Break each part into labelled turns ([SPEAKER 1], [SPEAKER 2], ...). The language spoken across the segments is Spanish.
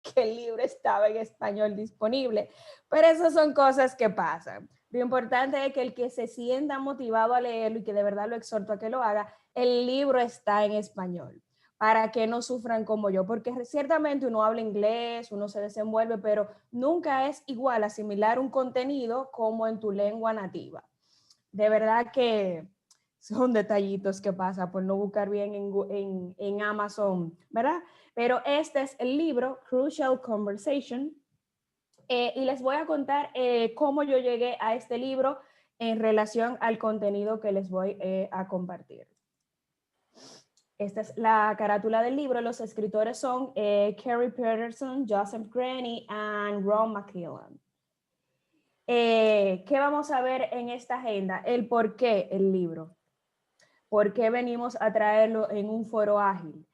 [SPEAKER 1] que el libro estaba en español disponible. Pero esas son cosas que pasan. Lo importante es que el que se sienta motivado a leerlo y que de verdad lo exhorto a que lo haga, el libro está en español para que no sufran como yo, porque ciertamente uno habla inglés, uno se desenvuelve, pero nunca es igual asimilar un contenido como en tu lengua nativa. De verdad que son detallitos que pasa por no buscar bien en Amazon, ¿verdad? Pero este es el libro, Crucial Conversation, y les voy a contar cómo yo llegué a este libro en relación al contenido que les voy a compartir. Esta es la carátula del libro. Los escritores son Carrie Peterson, Joseph Graney y Ron McKillen. ¿Qué vamos a ver en esta agenda? El por qué el libro. ¿Por qué venimos a traerlo en un foro ágil?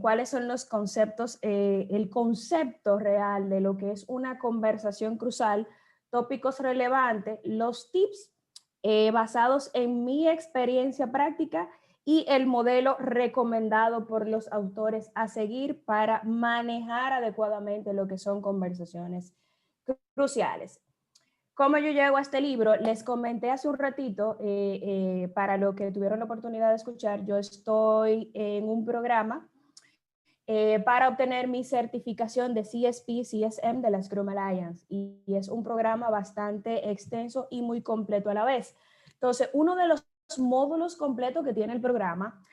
[SPEAKER 1] ¿Cuáles son los conceptos, el concepto real de lo que es una conversación crucial, tópicos relevantes, los tips basados en mi experiencia práctica y el modelo recomendado por los autores a seguir para manejar adecuadamente lo que son conversaciones cruciales? ¿Cómo yo llego a este libro? Les comenté hace un ratito, para lo que tuvieron la oportunidad de escuchar, yo estoy en un programa para obtener mi certificación de CSP, CSM de la Scrum Alliance, y es un programa bastante extenso y muy completo a la vez. Entonces, uno de los módulos completos que tiene el programa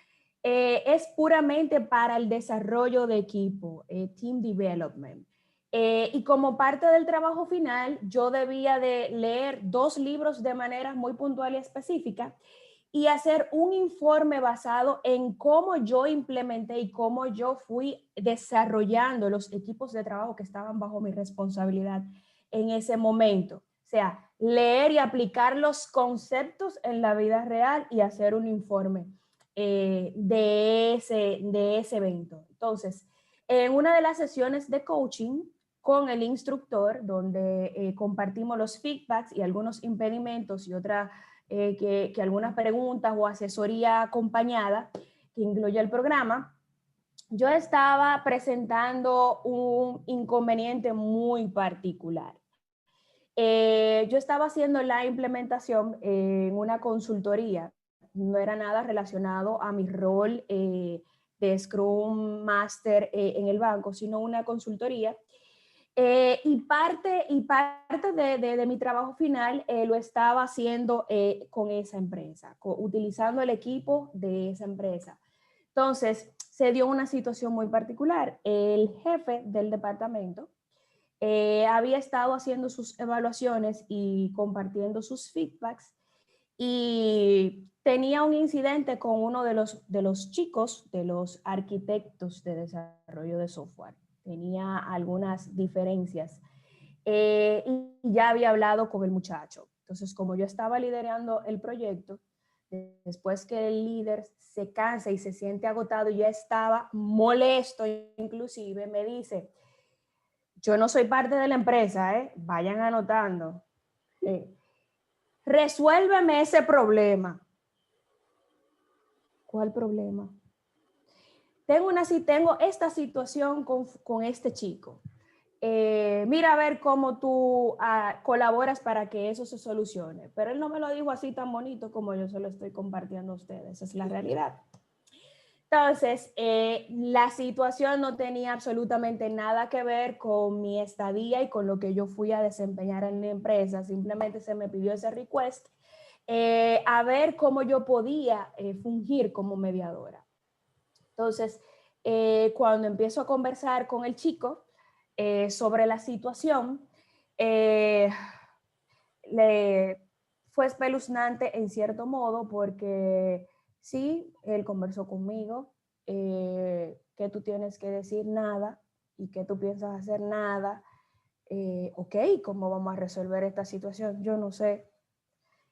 [SPEAKER 1] es puramente para el desarrollo de equipo, team development. Y como parte del trabajo final, yo debía de leer 2 libros de manera muy puntual y específica y hacer un informe basado en cómo yo implementé y cómo yo fui desarrollando los equipos de trabajo que estaban bajo mi responsabilidad en ese momento. O sea, leer y aplicar los conceptos en la vida real y hacer un informe de ese evento. Entonces, en una de las sesiones de coaching con el instructor, donde compartimos los feedbacks y algunos impedimentos y que algunas preguntas o asesoría acompañada que incluye el programa, yo estaba presentando un inconveniente muy particular. Yo estaba haciendo la implementación en una consultoría, no era nada relacionado a mi rol de Scrum Master en el banco, sino una consultoría. Y parte de mi trabajo final lo estaba haciendo con esa empresa, utilizando el equipo de esa empresa. Entonces, se dio una situación muy particular. El jefe del departamento había estado haciendo sus evaluaciones y compartiendo sus feedbacks y tenía un incidente con uno de los chicos, de los arquitectos de desarrollo de software. Tenía algunas diferencias y ya había hablado con el muchacho. Entonces, como yo estaba liderando el proyecto, después que el líder se cansa y se siente agotado, ya estaba molesto inclusive, me dice, yo no soy parte de la empresa, vayan anotando. Resuélveme ese problema. ¿Cuál problema? Tengo esta situación con este chico. Mira a ver cómo tú colaboras para que eso se solucione. Pero él no me lo dijo así tan bonito como yo se lo estoy compartiendo a ustedes. Esa es la realidad. Entonces, la situación no tenía absolutamente nada que ver con mi estadía y con lo que yo fui a desempeñar en la empresa. Simplemente se me pidió ese request a ver cómo yo podía fungir como mediadora. Entonces, cuando empiezo a conversar con el chico sobre la situación, fue espeluznante en cierto modo porque sí, él conversó conmigo, que tú tienes que decir nada y que tú piensas hacer nada. Ok, ¿cómo vamos a resolver esta situación? Yo no sé.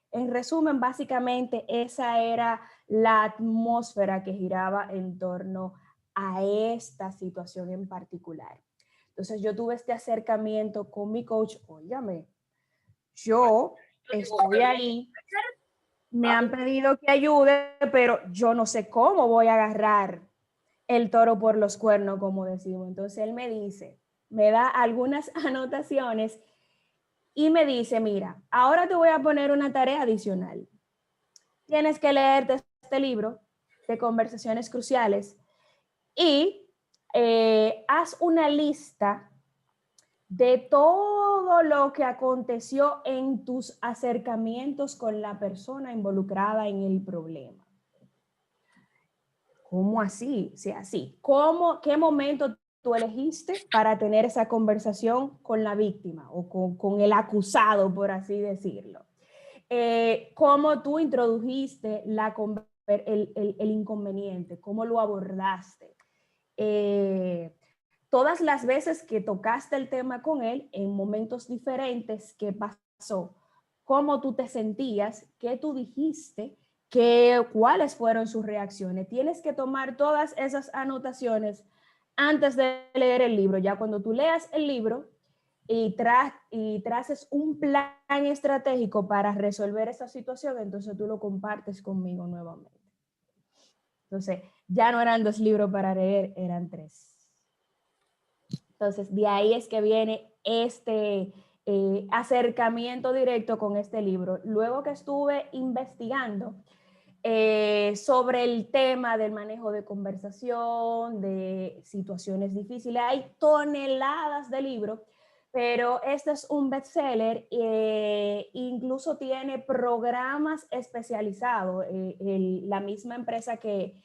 [SPEAKER 1] En resumen, básicamente esa era la atmósfera que giraba en torno a esta situación en particular. Entonces yo tuve este acercamiento con mi coach, óyame, yo estoy ahí, me han pedido que ayude, pero yo no sé cómo voy a agarrar el toro por los cuernos, como decimos. Entonces él me dice, me da algunas anotaciones y me dice, mira, ahora te voy a poner una tarea adicional. Tienes que leerte este libro de conversaciones cruciales y haz una lista de todo lo que aconteció en tus acercamientos con la persona involucrada en el problema. ¿Cómo así? O sea, así. ¿Qué momento tú elegiste para tener esa conversación con la víctima o con el acusado, por así decirlo? ¿Cómo tú introdujiste el inconveniente? ¿Cómo lo abordaste? Todas las veces que tocaste el tema con él, en momentos diferentes, ¿qué pasó? ¿Cómo tú te sentías? ¿Qué tú dijiste? ¿Cuáles fueron sus reacciones? Tienes que tomar todas esas anotaciones antes de leer el libro. Ya cuando tú leas el libro y traces un plan estratégico para resolver esa situación, entonces tú lo compartes conmigo nuevamente. Entonces, ya no eran 2 libros para leer, eran 3. Entonces, de ahí es que viene este acercamiento directo con este libro. Luego que estuve investigando sobre el tema del manejo de conversación, de situaciones difíciles, hay toneladas de libros, pero este es un bestseller, incluso tiene programas especializados. La misma empresa que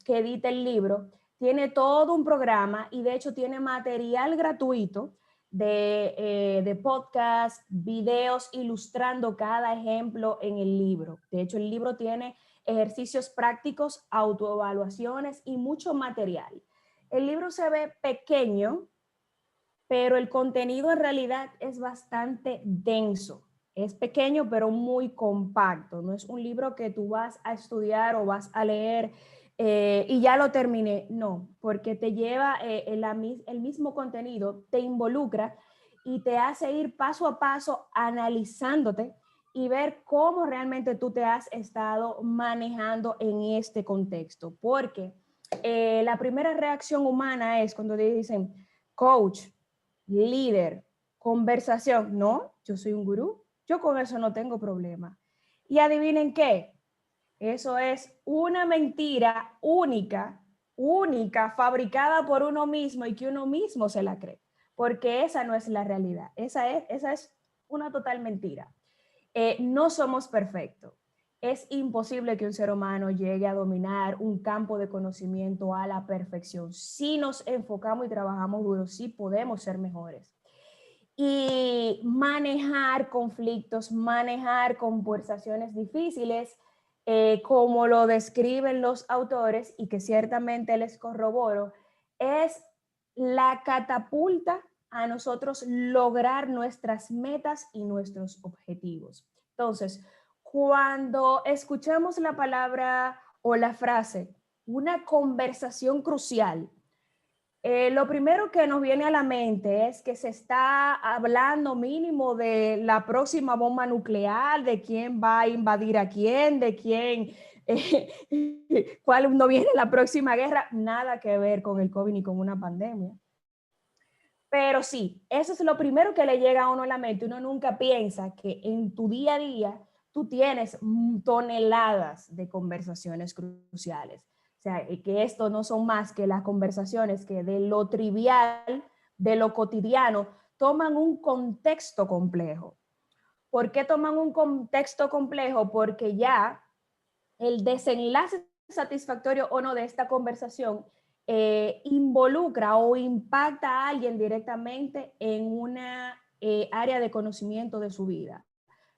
[SPEAKER 1] edita el libro tiene todo un programa y de hecho tiene material gratuito de podcast, videos ilustrando cada ejemplo en el libro. De hecho, el libro tiene ejercicios prácticos, autoevaluaciones y mucho material. El libro se ve pequeño, pero el contenido en realidad es bastante denso. Es pequeño, pero muy compacto. No es un libro que tú vas a estudiar o vas a leer y ya lo terminé. No, porque te lleva el mismo contenido, te involucra y te hace ir paso a paso analizándote y ver cómo realmente tú te has estado manejando en este contexto. Porque la primera reacción humana es cuando te dicen, coach, líder, conversación. No, yo soy un gurú, yo con eso no tengo problema. Y adivinen qué, eso es una mentira única, fabricada por uno mismo y que uno mismo se la cree, porque esa no es la realidad, esa es una total mentira. No somos perfectos. Es imposible que un ser humano llegue a dominar un campo de conocimiento a la perfección. Si nos enfocamos y trabajamos duro, sí podemos ser mejores. Y manejar conflictos, manejar conversaciones difíciles, como lo describen los autores y que ciertamente les corroboro, es la catapulta a nosotros lograr nuestras metas y nuestros objetivos. Entonces, cuando escuchamos la palabra o la frase, una conversación crucial, lo primero que nos viene a la mente es que se está hablando mínimo de la próxima bomba nuclear, de quién va a invadir a quién, de quién, cuál no viene la próxima guerra, nada que ver con el COVID ni con una pandemia. Pero sí, eso es lo primero que le llega a uno a la mente. Uno nunca piensa que en tu día a día tú tienes toneladas de conversaciones cruciales. O sea, que esto no son más que las conversaciones que de lo trivial, de lo cotidiano, toman un contexto complejo. ¿Por qué toman un contexto complejo? Porque ya el desenlace satisfactorio o no de esta conversación involucra o impacta a alguien directamente en una área de conocimiento de su vida.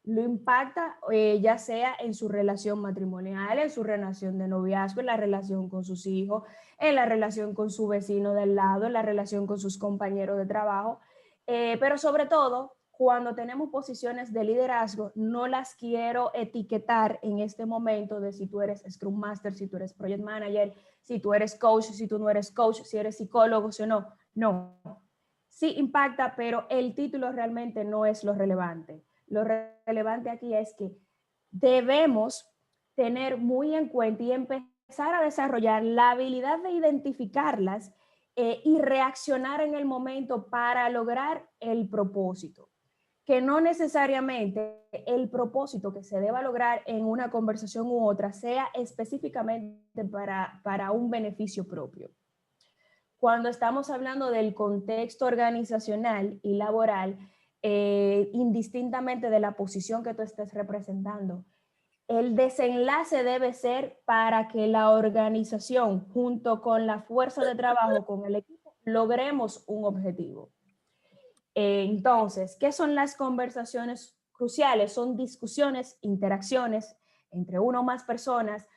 [SPEAKER 1] Lo impacta ya sea en su relación matrimonial, en su relación de noviazgo, en la relación con sus hijos, en la relación con su vecino del lado, en la relación con sus compañeros de trabajo, pero sobre todo cuando tenemos posiciones de liderazgo, no las quiero etiquetar en este momento de si tú eres Scrum Master, si tú eres Project Manager, si tú eres coach, si tú no eres coach, si eres psicólogo, si no. No, sí impacta, pero el título realmente no es lo relevante. Lo relevante aquí es que debemos tener muy en cuenta y empezar a desarrollar la habilidad de identificarlas y reaccionar en el momento para lograr el propósito. Que no necesariamente el propósito que se deba lograr en una conversación u otra sea específicamente para un beneficio propio. Cuando estamos hablando del contexto organizacional y laboral, indistintamente de la posición que tú estés representando, el desenlace debe ser para que la organización, junto con la fuerza de trabajo, con el equipo, logremos un objetivo. Entonces, ¿qué son las conversaciones cruciales? Son discusiones, interacciones entre una o más personas,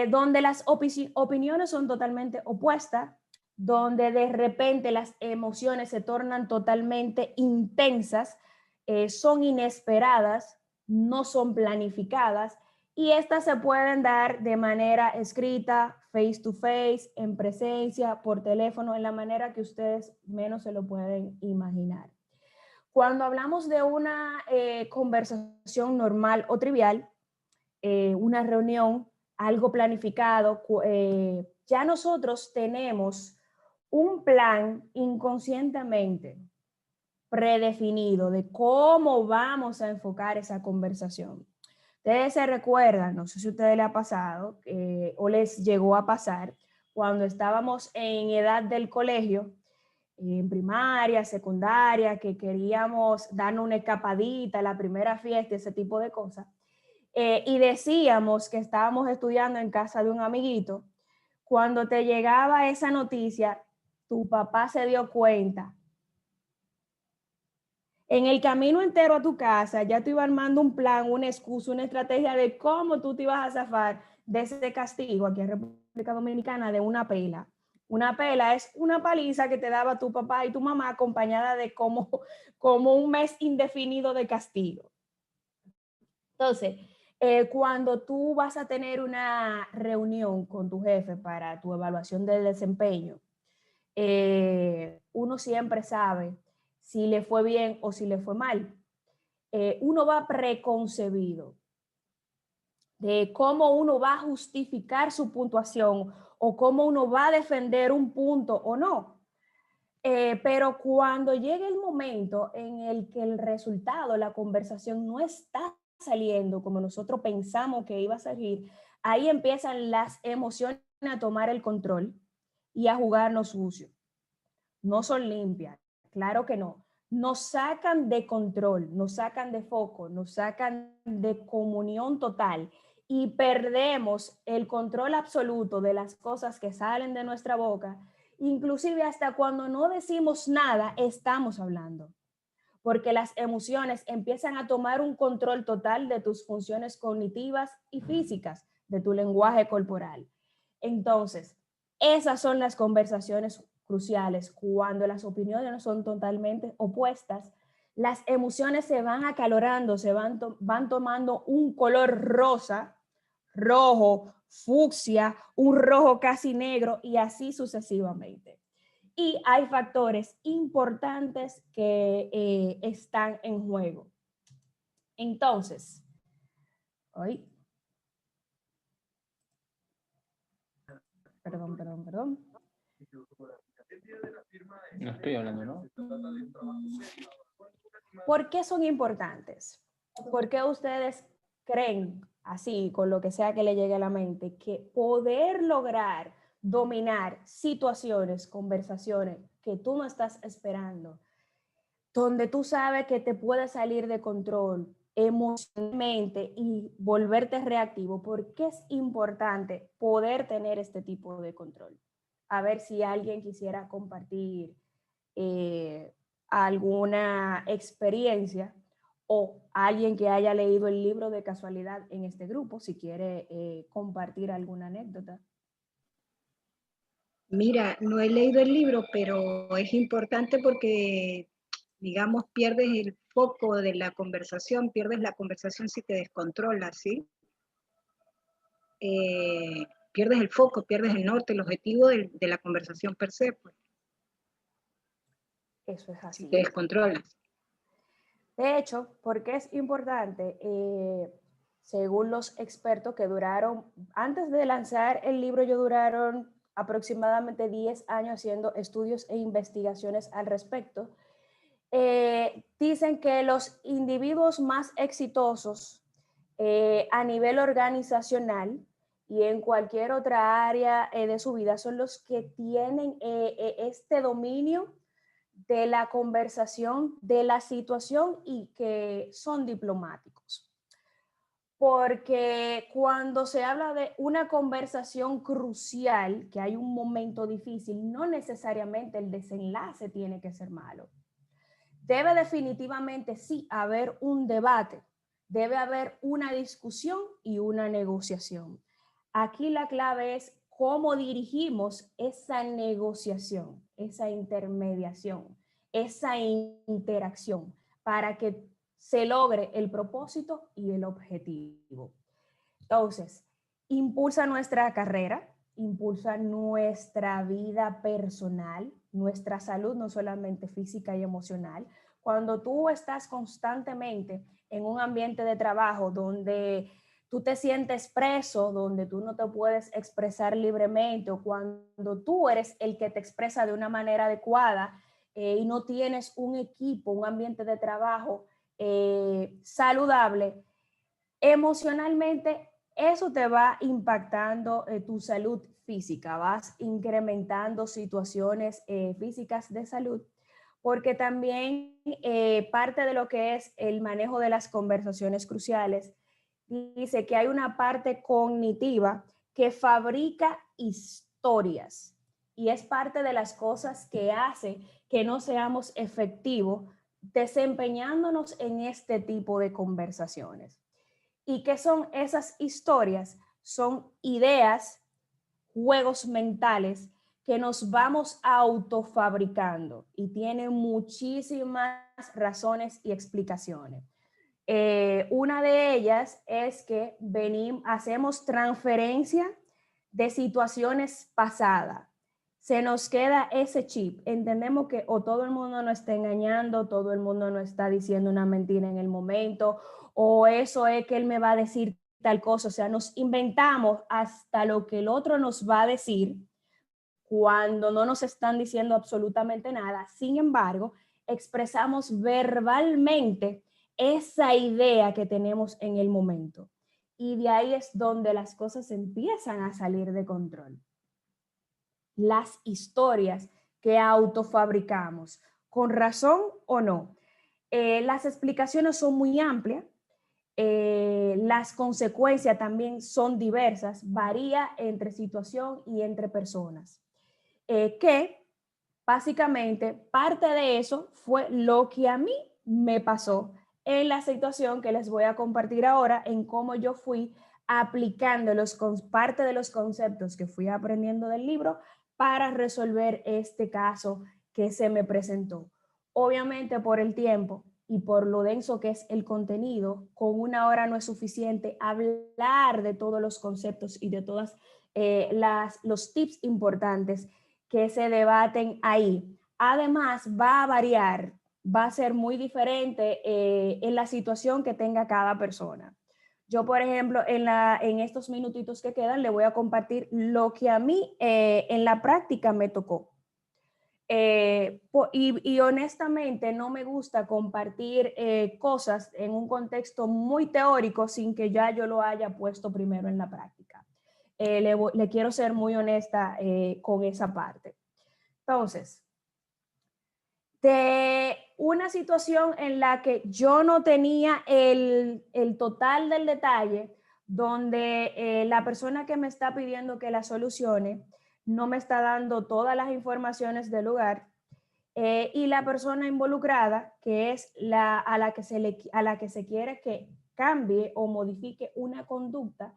[SPEAKER 1] donde las opiniones son totalmente opuestas, donde de repente las emociones se tornan totalmente intensas, son inesperadas, no son planificadas, y estas se pueden dar de manera escrita, face to face, en presencia, por teléfono, en la manera que ustedes menos se lo pueden imaginar. Cuando hablamos de una conversación normal o trivial, una reunión, algo planificado, ya nosotros tenemos un plan inconscientemente predefinido de cómo vamos a enfocar esa conversación. Ustedes se recuerdan, no sé si a ustedes les ha pasado o les llegó a pasar, cuando estábamos en edad del colegio, en primaria, secundaria, que queríamos darnos una escapadita, la primera fiesta, ese tipo de cosas, y decíamos que estábamos estudiando en casa de un amiguito. Cuando te llegaba esa noticia, tu papá se dio cuenta. En el camino entero a tu casa, ya te iba armando un plan, una excusa, una estrategia de cómo tú te ibas a zafar de ese castigo aquí en República Dominicana de una pela. Una pela es una paliza que te daba tu papá y tu mamá acompañada de como un mes indefinido de castigo. Entonces, cuando tú vas a tener una reunión con tu jefe para tu evaluación del desempeño, uno siempre sabe si le fue bien o si le fue mal. Uno va preconcebido de cómo uno va a justificar su puntuación o cómo uno va a defender un punto o no. Pero cuando llegue el momento en el que el resultado, la conversación no está saliendo como nosotros pensamos que iba a salir, ahí empiezan las emociones a tomar el control y a jugarnos sucio. No son limpias, claro que no. Nos sacan de control, nos sacan de foco, nos sacan de comunión total y perdemos el control absoluto de las cosas que salen de nuestra boca. Inclusive hasta cuando no decimos nada, estamos hablando, porque las emociones empiezan a tomar un control total de tus funciones cognitivas y físicas, de tu lenguaje corporal. Entonces, esas son las conversaciones cruciales, cuando las opiniones son totalmente opuestas, las emociones se van acalorando, van tomando un color rosa, rojo, fucsia, un rojo casi negro y así sucesivamente. Y hay factores importantes que están en juego. Entonces, hoy, perdón.
[SPEAKER 2] No estoy hablando, ¿no?
[SPEAKER 1] ¿Por qué son importantes? ¿Por qué ustedes creen, así, con lo que sea que le llegue a la mente, que poder lograr dominar situaciones, conversaciones que tú no estás esperando, donde tú sabes que te puede salir de control emocionalmente y volverte reactivo? ¿Por qué es importante poder tener este tipo de control? A ver si alguien quisiera compartir eh, alguna experiencia o alguien que haya leído el libro de casualidad en este grupo, si quiere compartir alguna anécdota.
[SPEAKER 3] Mira, no he leído el libro, pero es importante porque, digamos, pierdes el foco de la conversación, pierdes la conversación si te descontrolas, ¿sí? Pierdes el foco, pierdes el norte, el objetivo de la conversación per se, pues,
[SPEAKER 1] Eso es así.
[SPEAKER 3] si te descontrolas.
[SPEAKER 1] De hecho, porque es importante, según los expertos que duraron, antes de lanzar el libro, ellos duraron aproximadamente 10 años haciendo estudios e investigaciones al respecto, dicen que los individuos más exitosos a nivel organizacional y en cualquier otra área de su vida son los que tienen este dominio de la conversación, de la situación y que son diplomáticos. Porque cuando se habla de una conversación crucial, que hay un momento difícil, no necesariamente el desenlace tiene que ser malo. Debe definitivamente sí haber un debate, debe haber una discusión y una negociación. Aquí la clave es cómo dirigimos esa negociación, esa intermediación, esa interacción para que se logre el propósito y el objetivo. Entonces, impulsa nuestra carrera, impulsa nuestra vida personal, nuestra salud, no solamente física y emocional. Cuando tú estás constantemente en un ambiente de trabajo donde tú te sientes preso, donde tú no te puedes expresar libremente, o cuando tú eres el que te expresa de una manera adecuada y no tienes un equipo, un ambiente de trabajo saludable, emocionalmente eso te va impactando tu salud física, vas incrementando situaciones físicas de salud, porque también parte de lo que es el manejo de las conversaciones cruciales, dice que hay una parte cognitiva que fabrica historias y es parte de las cosas que hace que no seamos efectivos desempeñándonos en este tipo de conversaciones. ¿Y qué son esas historias? Son ideas, juegos mentales que nos vamos autofabricando y tienen muchísimas razones y explicaciones. Una de ellas es que hacemos transferencia de situaciones pasadas. Se nos queda ese chip. Entendemos que o todo el mundo nos está engañando, todo el mundo nos está diciendo una mentira en el momento, o eso es que él me va a decir tal cosa. O sea, nos inventamos hasta lo que el otro nos va a decir cuando no nos están diciendo absolutamente nada. Sin embargo, expresamos verbalmente esa idea que tenemos en el momento. Y de ahí es donde las cosas empiezan a salir de control. Las historias que autofabricamos, con razón o no. Las explicaciones son muy amplias, las consecuencias también son diversas, varía entre situación y entre personas. Que básicamente parte de eso fue lo que a mí me pasó en la situación que les voy a compartir ahora, en cómo yo fui aplicando parte de los conceptos que fui aprendiendo del libro para resolver este caso que se me presentó. Obviamente por el tiempo y por lo denso que es el contenido, con una hora no es suficiente hablar de todos los conceptos y de todos los tips importantes que se debaten ahí. Además, va a variar, va a ser muy diferente en la situación que tenga cada persona. Yo, por ejemplo, en estos minutitos que quedan, le voy a compartir lo que a mí en la práctica me tocó. Y honestamente no me gusta compartir cosas en un contexto muy teórico sin que ya yo lo haya puesto primero en la práctica. Le quiero ser muy honesta con esa parte. Entonces, de una situación en la que yo no tenía el total del detalle, donde la persona que me está pidiendo que la solucione no me está dando todas las informaciones del lugar, y la persona involucrada, que es a la que se quiere que cambie o modifique una conducta,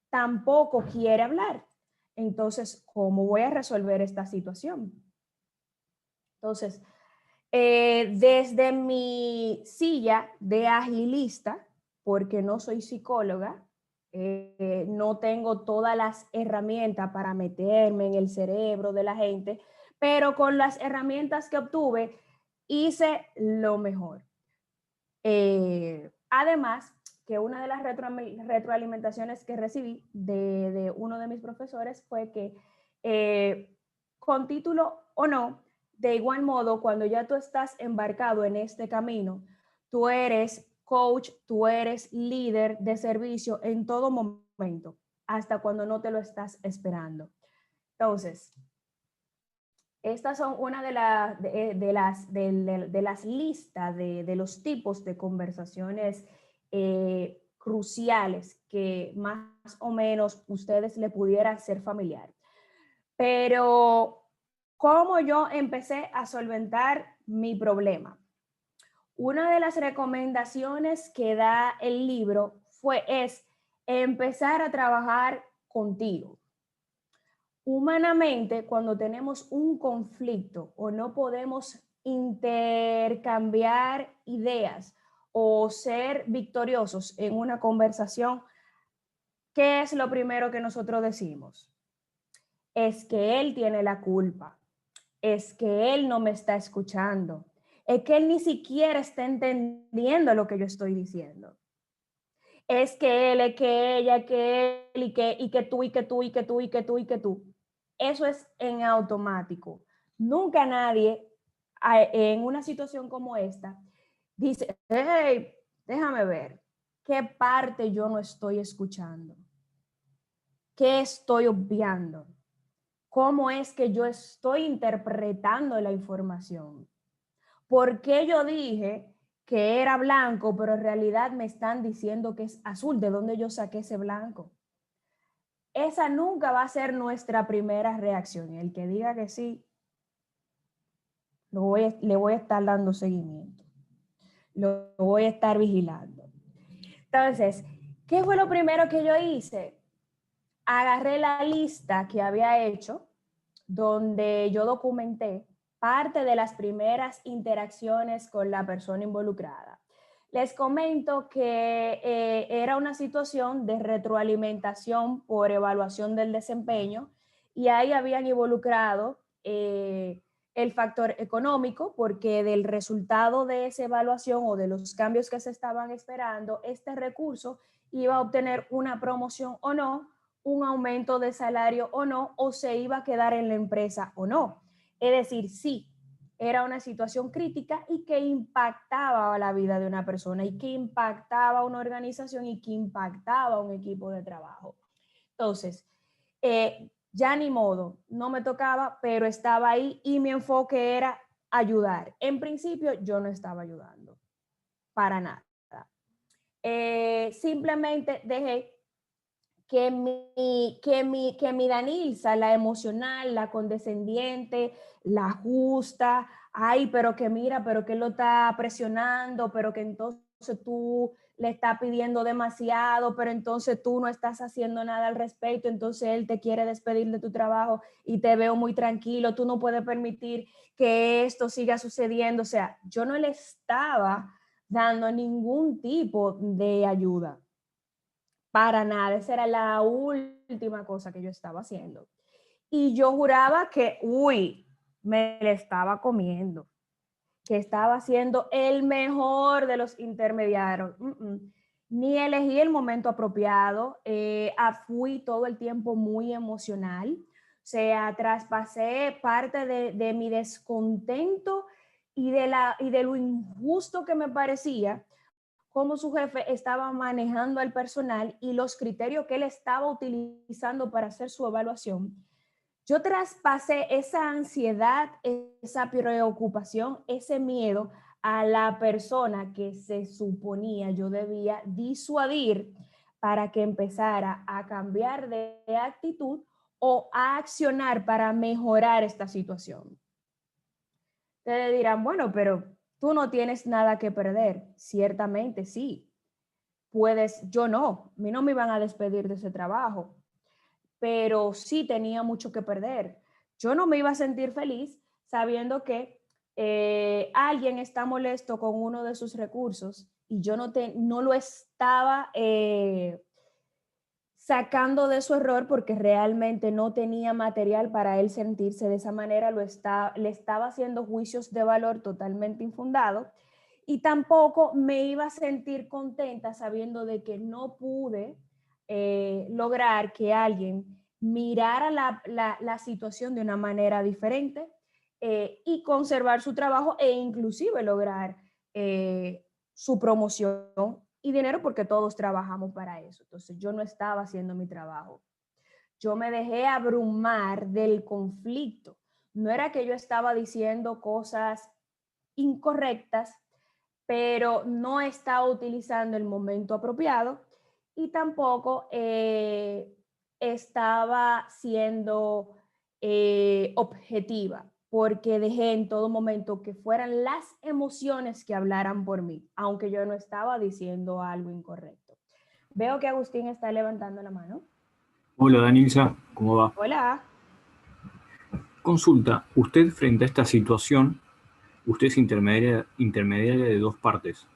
[SPEAKER 1] tampoco quiere hablar. Entonces, ¿cómo voy a resolver esta situación? Entonces, desde mi silla de agilista, porque no soy psicóloga, no tengo todas las herramientas para meterme en el cerebro de la gente, pero con las herramientas que obtuve, hice lo mejor. Además, que una de las retroalimentaciones que recibí de uno de mis profesores fue que con título o no, de igual modo, cuando ya tú estás embarcado en este camino, tú eres coach, tú eres líder de servicio en todo momento, hasta cuando no te lo estás esperando. Entonces, estas son una de las listas de los tipos de conversaciones cruciales que más o menos ustedes le pudieran ser familiar. Pero, ¿cómo yo empecé a solventar mi problema? Una de las recomendaciones que da el libro es empezar a trabajar contigo. Humanamente, cuando tenemos un conflicto o no podemos intercambiar ideas o ser victoriosos en una conversación, ¿qué es lo primero que nosotros decimos? Es que él tiene la culpa, es que él no me está escuchando, es que él ni siquiera está entendiendo lo que yo estoy diciendo. Es que él, es que ella, que él, y que tú, y que tú, y que tú, y que tú, y que tú. Eso es en automático. Nunca nadie en una situación como esta dice, hey, déjame ver, ¿qué parte yo no estoy escuchando? ¿Qué estoy obviando? ¿Cómo es que yo estoy interpretando la información? ¿Por qué yo dije que era blanco, pero en realidad me están diciendo que es azul? ¿De dónde yo saqué ese blanco? Esa nunca va a ser nuestra primera reacción. El que diga que sí, le voy a estar dando seguimiento. Lo voy a estar vigilando. Entonces, ¿qué fue lo primero que yo hice? Agarré la lista que había hecho, donde yo documenté parte de las primeras interacciones con la persona involucrada. Les comento que era una situación de retroalimentación por evaluación del desempeño y ahí habían involucrado el factor económico, porque del resultado de esa evaluación o de los cambios que se estaban esperando, este recurso iba a obtener una promoción o no, un aumento de salario o no, o se iba a quedar en la empresa o no. Es decir, sí, era una situación crítica y que impactaba la vida de una persona y que impactaba una organización y que impactaba un equipo de trabajo. Entonces, ya ni modo, no me tocaba, pero estaba ahí y mi enfoque era ayudar. En principio, yo no estaba ayudando para nada. Simplemente dejé que mi Danilza, la emocional, la condescendiente, la justa, ay, pero que mira, pero que él lo está presionando, pero que entonces tú le estás pidiendo demasiado, pero entonces tú no estás haciendo nada al respecto, entonces él te quiere despedir de tu trabajo y te veo muy tranquilo, tú no puedes permitir que esto siga sucediendo. O sea, yo no le estaba dando ningún tipo de ayuda. Para nada, esa era la última cosa que yo estaba haciendo. Y yo juraba que, me la estaba comiendo, que estaba siendo el mejor de los intermediarios. Ni elegí el momento apropiado, fui todo el tiempo muy emocional, o sea, traspasé parte de mi descontento y de lo injusto que me parecía cómo su jefe estaba manejando al personal y los criterios que él estaba utilizando para hacer su evaluación. Yo traspasé esa ansiedad, esa preocupación, ese miedo a la persona que se suponía yo debía disuadir para que empezara a cambiar de actitud o a accionar para mejorar esta situación. Ustedes dirán, bueno, pero tú no tienes nada que perder. Ciertamente sí. Yo no, a mí no me iban a despedir de ese trabajo, pero sí tenía mucho que perder. Yo no me iba a sentir feliz sabiendo que alguien está molesto con uno de sus recursos y yo no lo estaba sacando de su error porque realmente no tenía material para él sentirse de esa manera, le estaba haciendo juicios de valor totalmente infundados y tampoco me iba a sentir contenta sabiendo de que no pude lograr que alguien mirara la situación de una manera diferente y conservar su trabajo e inclusive lograr su promoción y dinero porque todos trabajamos para eso. Entonces yo no estaba haciendo mi trabajo. Yo me dejé abrumar del conflicto. No era que yo estaba diciendo cosas incorrectas, pero no estaba utilizando el momento apropiado y tampoco estaba siendo objetiva, porque dejé en todo momento que fueran las emociones que hablaran por mí, aunque yo no estaba diciendo algo incorrecto. Veo que Agustín está levantando la mano.
[SPEAKER 2] Hola Danilza, ¿cómo va?
[SPEAKER 1] Hola.
[SPEAKER 2] Consulta, usted frente a esta situación, usted es intermediaria de dos partes,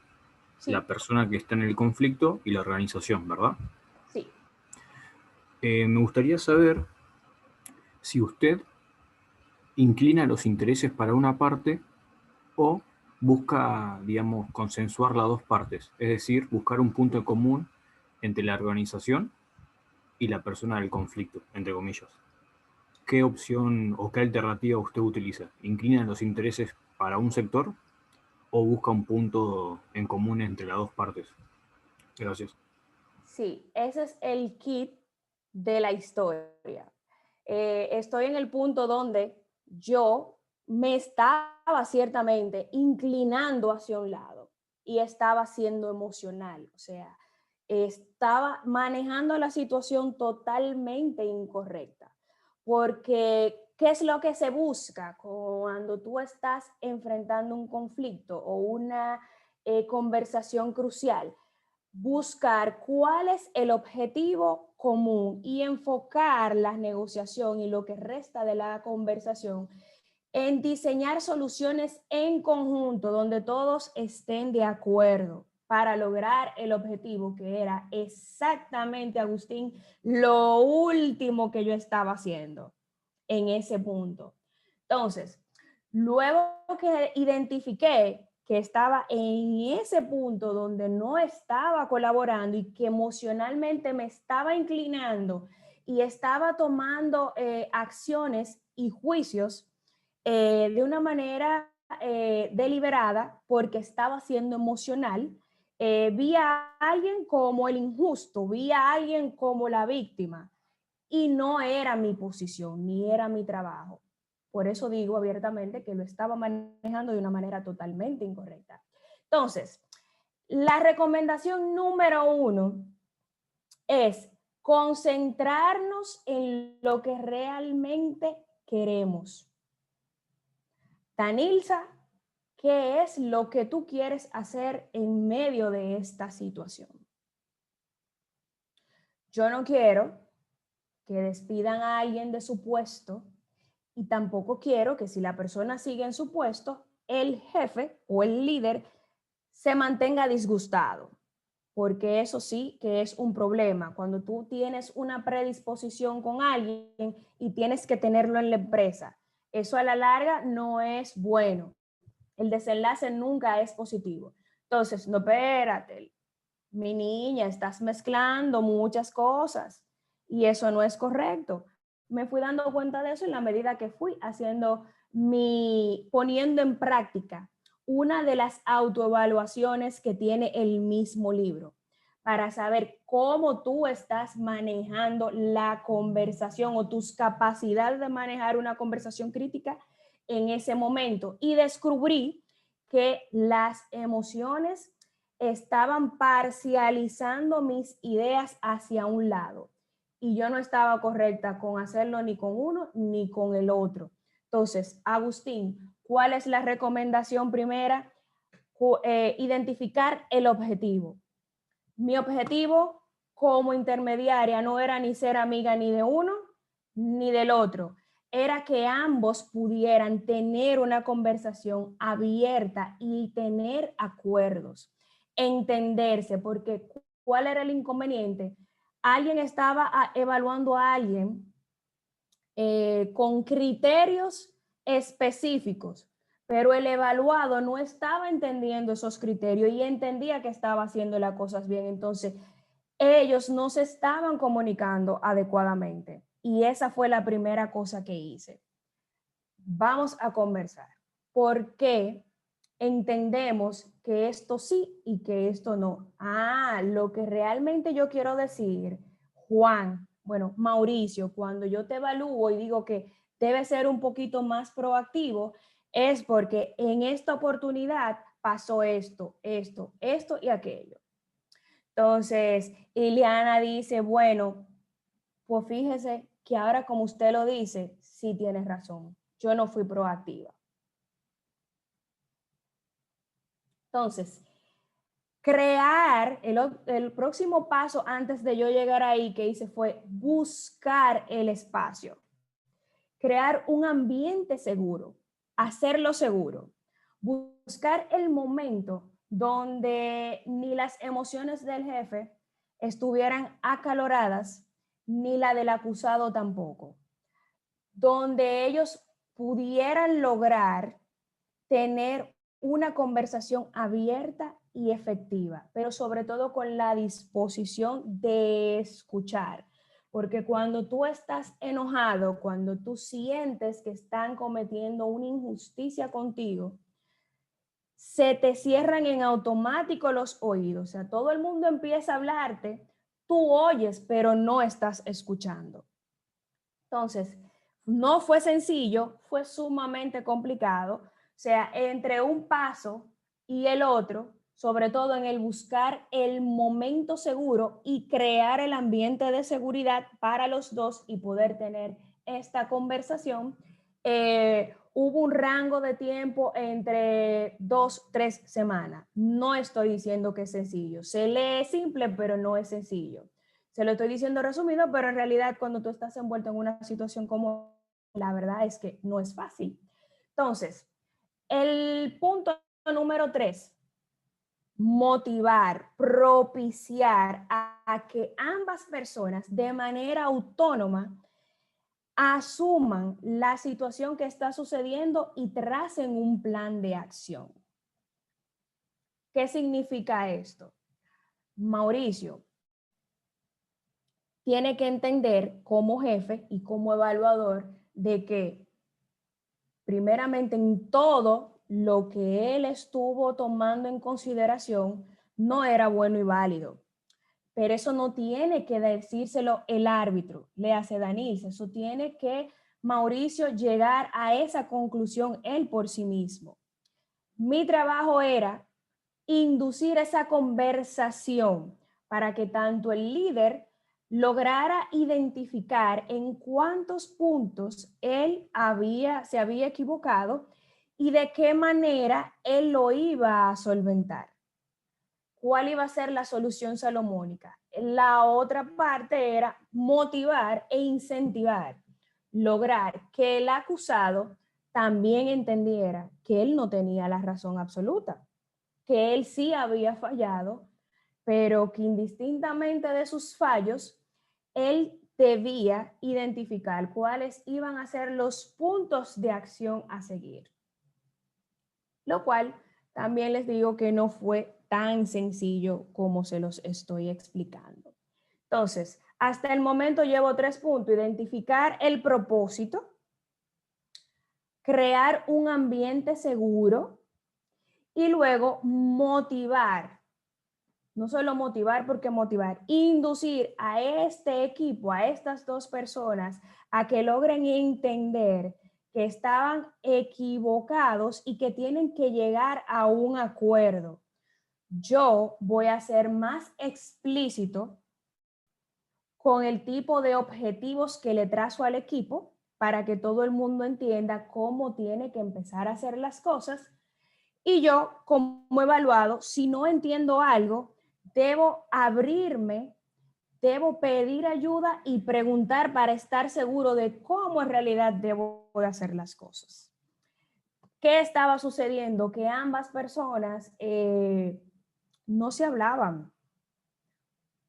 [SPEAKER 2] la
[SPEAKER 1] Sí,
[SPEAKER 2] persona que está en el conflicto y la organización, ¿verdad?
[SPEAKER 1] sí.
[SPEAKER 2] Me gustaría saber si usted inclina los intereses para una parte o busca, digamos, consensuar las dos partes, es decir, buscar un punto en común entre la organización y la persona del conflicto, entre comillas. ¿Qué opción o qué alternativa usted utiliza? ¿Inclina los intereses para un sector o busca un punto en común entre las dos partes? Gracias.
[SPEAKER 1] Sí, ese es el kit de la historia. Estoy en el punto donde yo me estaba ciertamente inclinando hacia un lado y estaba siendo emocional, o sea, estaba manejando la situación totalmente incorrecta, porque ¿qué es lo que se busca cuando tú estás enfrentando un conflicto o una conversación crucial? Buscar cuál es el objetivo común y enfocar la negociación y lo que resta de la conversación en diseñar soluciones en conjunto donde todos estén de acuerdo para lograr el objetivo que era exactamente, Agustín, lo último que yo estaba haciendo en ese punto. Entonces, luego que identifiqué que estaba en ese punto donde no estaba colaborando y que emocionalmente me estaba inclinando y estaba tomando acciones y juicios de una manera deliberada porque estaba siendo emocional, vi a alguien como el injusto, vi a alguien como la víctima y no era mi posición ni era mi trabajo. Por eso digo abiertamente que lo estaba manejando de una manera totalmente incorrecta. Entonces, la recomendación número 1 es concentrarnos en lo que realmente queremos. Tanilza, ¿qué es lo que tú quieres hacer en medio de esta situación? Yo no quiero que despidan a alguien de su puesto y tampoco quiero que si la persona sigue en su puesto, el jefe o el líder se mantenga disgustado, porque eso sí que es un problema. Cuando tú tienes una predisposición con alguien y tienes que tenerlo en la empresa, eso a la larga no es bueno. El desenlace nunca es positivo. Entonces, no, espérate, mi niña, estás mezclando muchas cosas y eso no es correcto. Me fui dando cuenta de eso en la medida que fui poniendo en práctica una de las autoevaluaciones que tiene el mismo libro para saber cómo tú estás manejando la conversación o tus capacidades de manejar una conversación crítica en ese momento. Y descubrí que las emociones estaban parcializando mis ideas hacia un lado y yo no estaba correcta con hacerlo ni con uno ni con el otro. Entonces, Agustín, ¿cuál es la recomendación primera? Identificar el objetivo. Mi objetivo como intermediaria no era ni ser amiga ni de uno ni del otro, era que ambos pudieran tener una conversación abierta y tener acuerdos, entenderse, porque ¿cuál era el inconveniente? Alguien estaba evaluando a alguien con criterios específicos, pero el evaluado no estaba entendiendo esos criterios y entendía que estaba haciendo las cosas bien. Entonces, ellos no se estaban comunicando adecuadamente. Y esa fue la primera cosa que hice. Vamos a conversar. ¿Por qué entendemos que esto sí y que esto no? Lo que realmente yo quiero decir, Juan, bueno, Mauricio, cuando yo te evalúo y digo que debe ser un poquito más proactivo, es porque en esta oportunidad pasó esto y aquello. Entonces, Ileana dice, bueno, pues fíjese que ahora como usted lo dice, sí tienes razón. Yo no fui proactiva. Entonces, crear el próximo paso antes de yo llegar ahí que hice fue buscar el espacio. Crear un ambiente seguro, hacerlo seguro. Buscar el momento donde ni las emociones del jefe estuvieran acaloradas, ni la del acusado tampoco. Donde ellos pudieran lograr tener una conversación abierta y efectiva, pero sobre todo con la disposición de escuchar. Porque cuando tú estás enojado, cuando tú sientes que están cometiendo una injusticia contigo, se te cierran en automático los oídos. O sea, todo el mundo empieza a hablarte, tú oyes, pero no estás escuchando. Entonces, no fue sencillo, fue sumamente complicado. O sea, entre un paso y el otro, sobre todo en el buscar el momento seguro y crear el ambiente de seguridad para los dos y poder tener esta conversación, hubo un rango de tiempo entre 2-3 semanas. No estoy diciendo que es sencillo. Se lee simple, pero no es sencillo. Se lo estoy diciendo resumido, pero en realidad cuando tú estás envuelto en una situación como la verdad es que no es fácil. Entonces, el punto número 3, motivar, propiciar a que ambas personas de manera autónoma asuman la situación que está sucediendo y tracen un plan de acción. ¿Qué significa esto? Mauricio tiene que entender como jefe y como evaluador de que primeramente en todo lo que él estuvo tomando en consideración no era bueno y válido. Pero eso no tiene que decírselo el árbitro, le hace Danils, eso tiene que Mauricio llegar a esa conclusión él por sí mismo. Mi trabajo era inducir esa conversación para que tanto el líder lograra identificar en cuántos puntos él se había equivocado y de qué manera él lo iba a solventar. ¿Cuál iba a ser la solución salomónica? La otra parte era motivar e incentivar, lograr que el acusado también entendiera que él no tenía la razón absoluta, que él sí había fallado, pero que indistintamente de sus fallos, él debía identificar cuáles iban a ser los puntos de acción a seguir. Lo cual también les digo que no fue tan sencillo como se los estoy explicando. Entonces, hasta el momento llevo 3 puntos: identificar el propósito, crear un ambiente seguro y luego motivar. No solo motivar porque motivar, inducir a este equipo, a estas dos personas, a que logren entender que estaban equivocados y que tienen que llegar a un acuerdo. Yo voy a ser más explícito con el tipo de objetivos que le trazo al equipo para que todo el mundo entienda cómo tiene que empezar a hacer las cosas. Y yo, como evaluado, si no entiendo algo, debo abrirme, debo pedir ayuda y preguntar para estar seguro de cómo en realidad debo hacer las cosas. ¿Qué estaba sucediendo? Que ambas personas no se hablaban.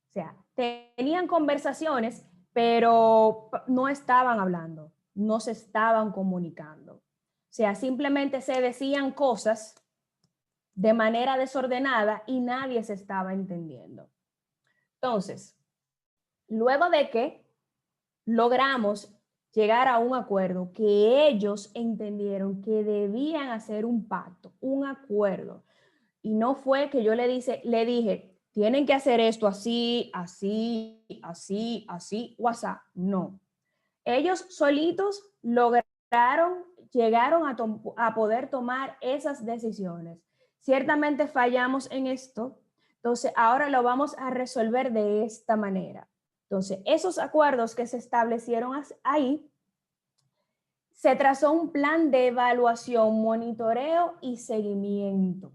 [SPEAKER 1] O sea, tenían conversaciones, pero no estaban hablando, no se estaban comunicando. O sea, simplemente se decían cosas de manera desordenada y nadie se estaba entendiendo. Entonces, luego de que logramos llegar a un acuerdo que ellos entendieron que debían hacer un pacto, un acuerdo. Y no fue que yo le dije, tienen que hacer esto así, así, así, así, WhatsApp. No. Ellos solitos llegaron a poder tomar esas decisiones. Ciertamente fallamos en esto, entonces ahora lo vamos a resolver de esta manera. Entonces, esos acuerdos que se establecieron ahí, se trazó un plan de evaluación, monitoreo y seguimiento,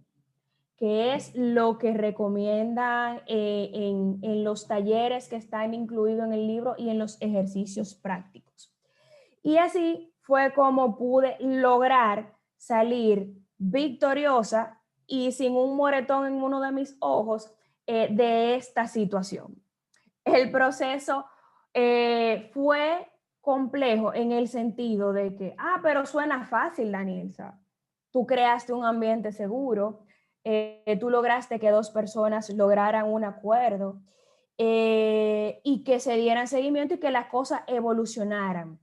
[SPEAKER 1] que es lo que recomiendan en los talleres que están incluidos en el libro y en los ejercicios prácticos. Y así fue como pude lograr salir victoriosa y sin un moretón en uno de mis ojos de esta situación. El proceso fue complejo en el sentido de que, pero suena fácil, Danielsa. Tú creaste un ambiente seguro, tú lograste que 2 personas lograran un acuerdo y que se dieran seguimiento y que las cosas evolucionaran.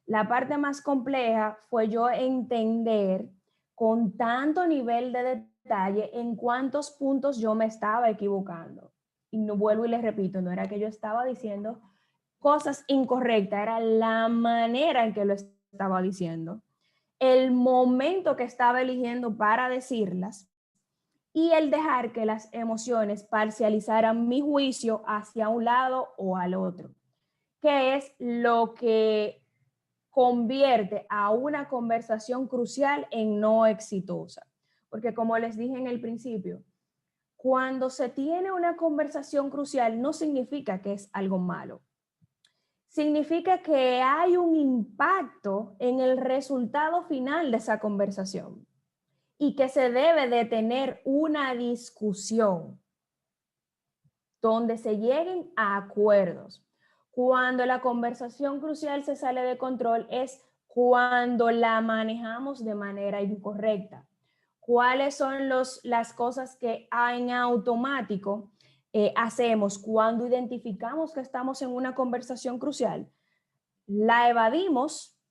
[SPEAKER 1] La parte más compleja fue yo entender con tanto nivel de detalle en cuántos puntos yo me estaba equivocando. Y no vuelvo y les repito, no era que yo estaba diciendo cosas incorrectas, era la manera en que lo estaba diciendo, el momento que estaba eligiendo para decirlas y el dejar que las emociones parcializaran mi juicio hacia un lado o al otro, que es lo que convierte a una conversación crucial en no exitosa. Porque como les dije en el principio, cuando se tiene una conversación crucial no significa que es algo malo. Significa que hay un impacto en el resultado final de esa conversación y que se debe de tener una discusión donde se lleguen a acuerdos. Cuando la conversación crucial se sale de control es cuando la manejamos de manera incorrecta. ¿Cuáles son las cosas que en automático hacemos cuando identificamos que estamos en una conversación crucial? La evadimos,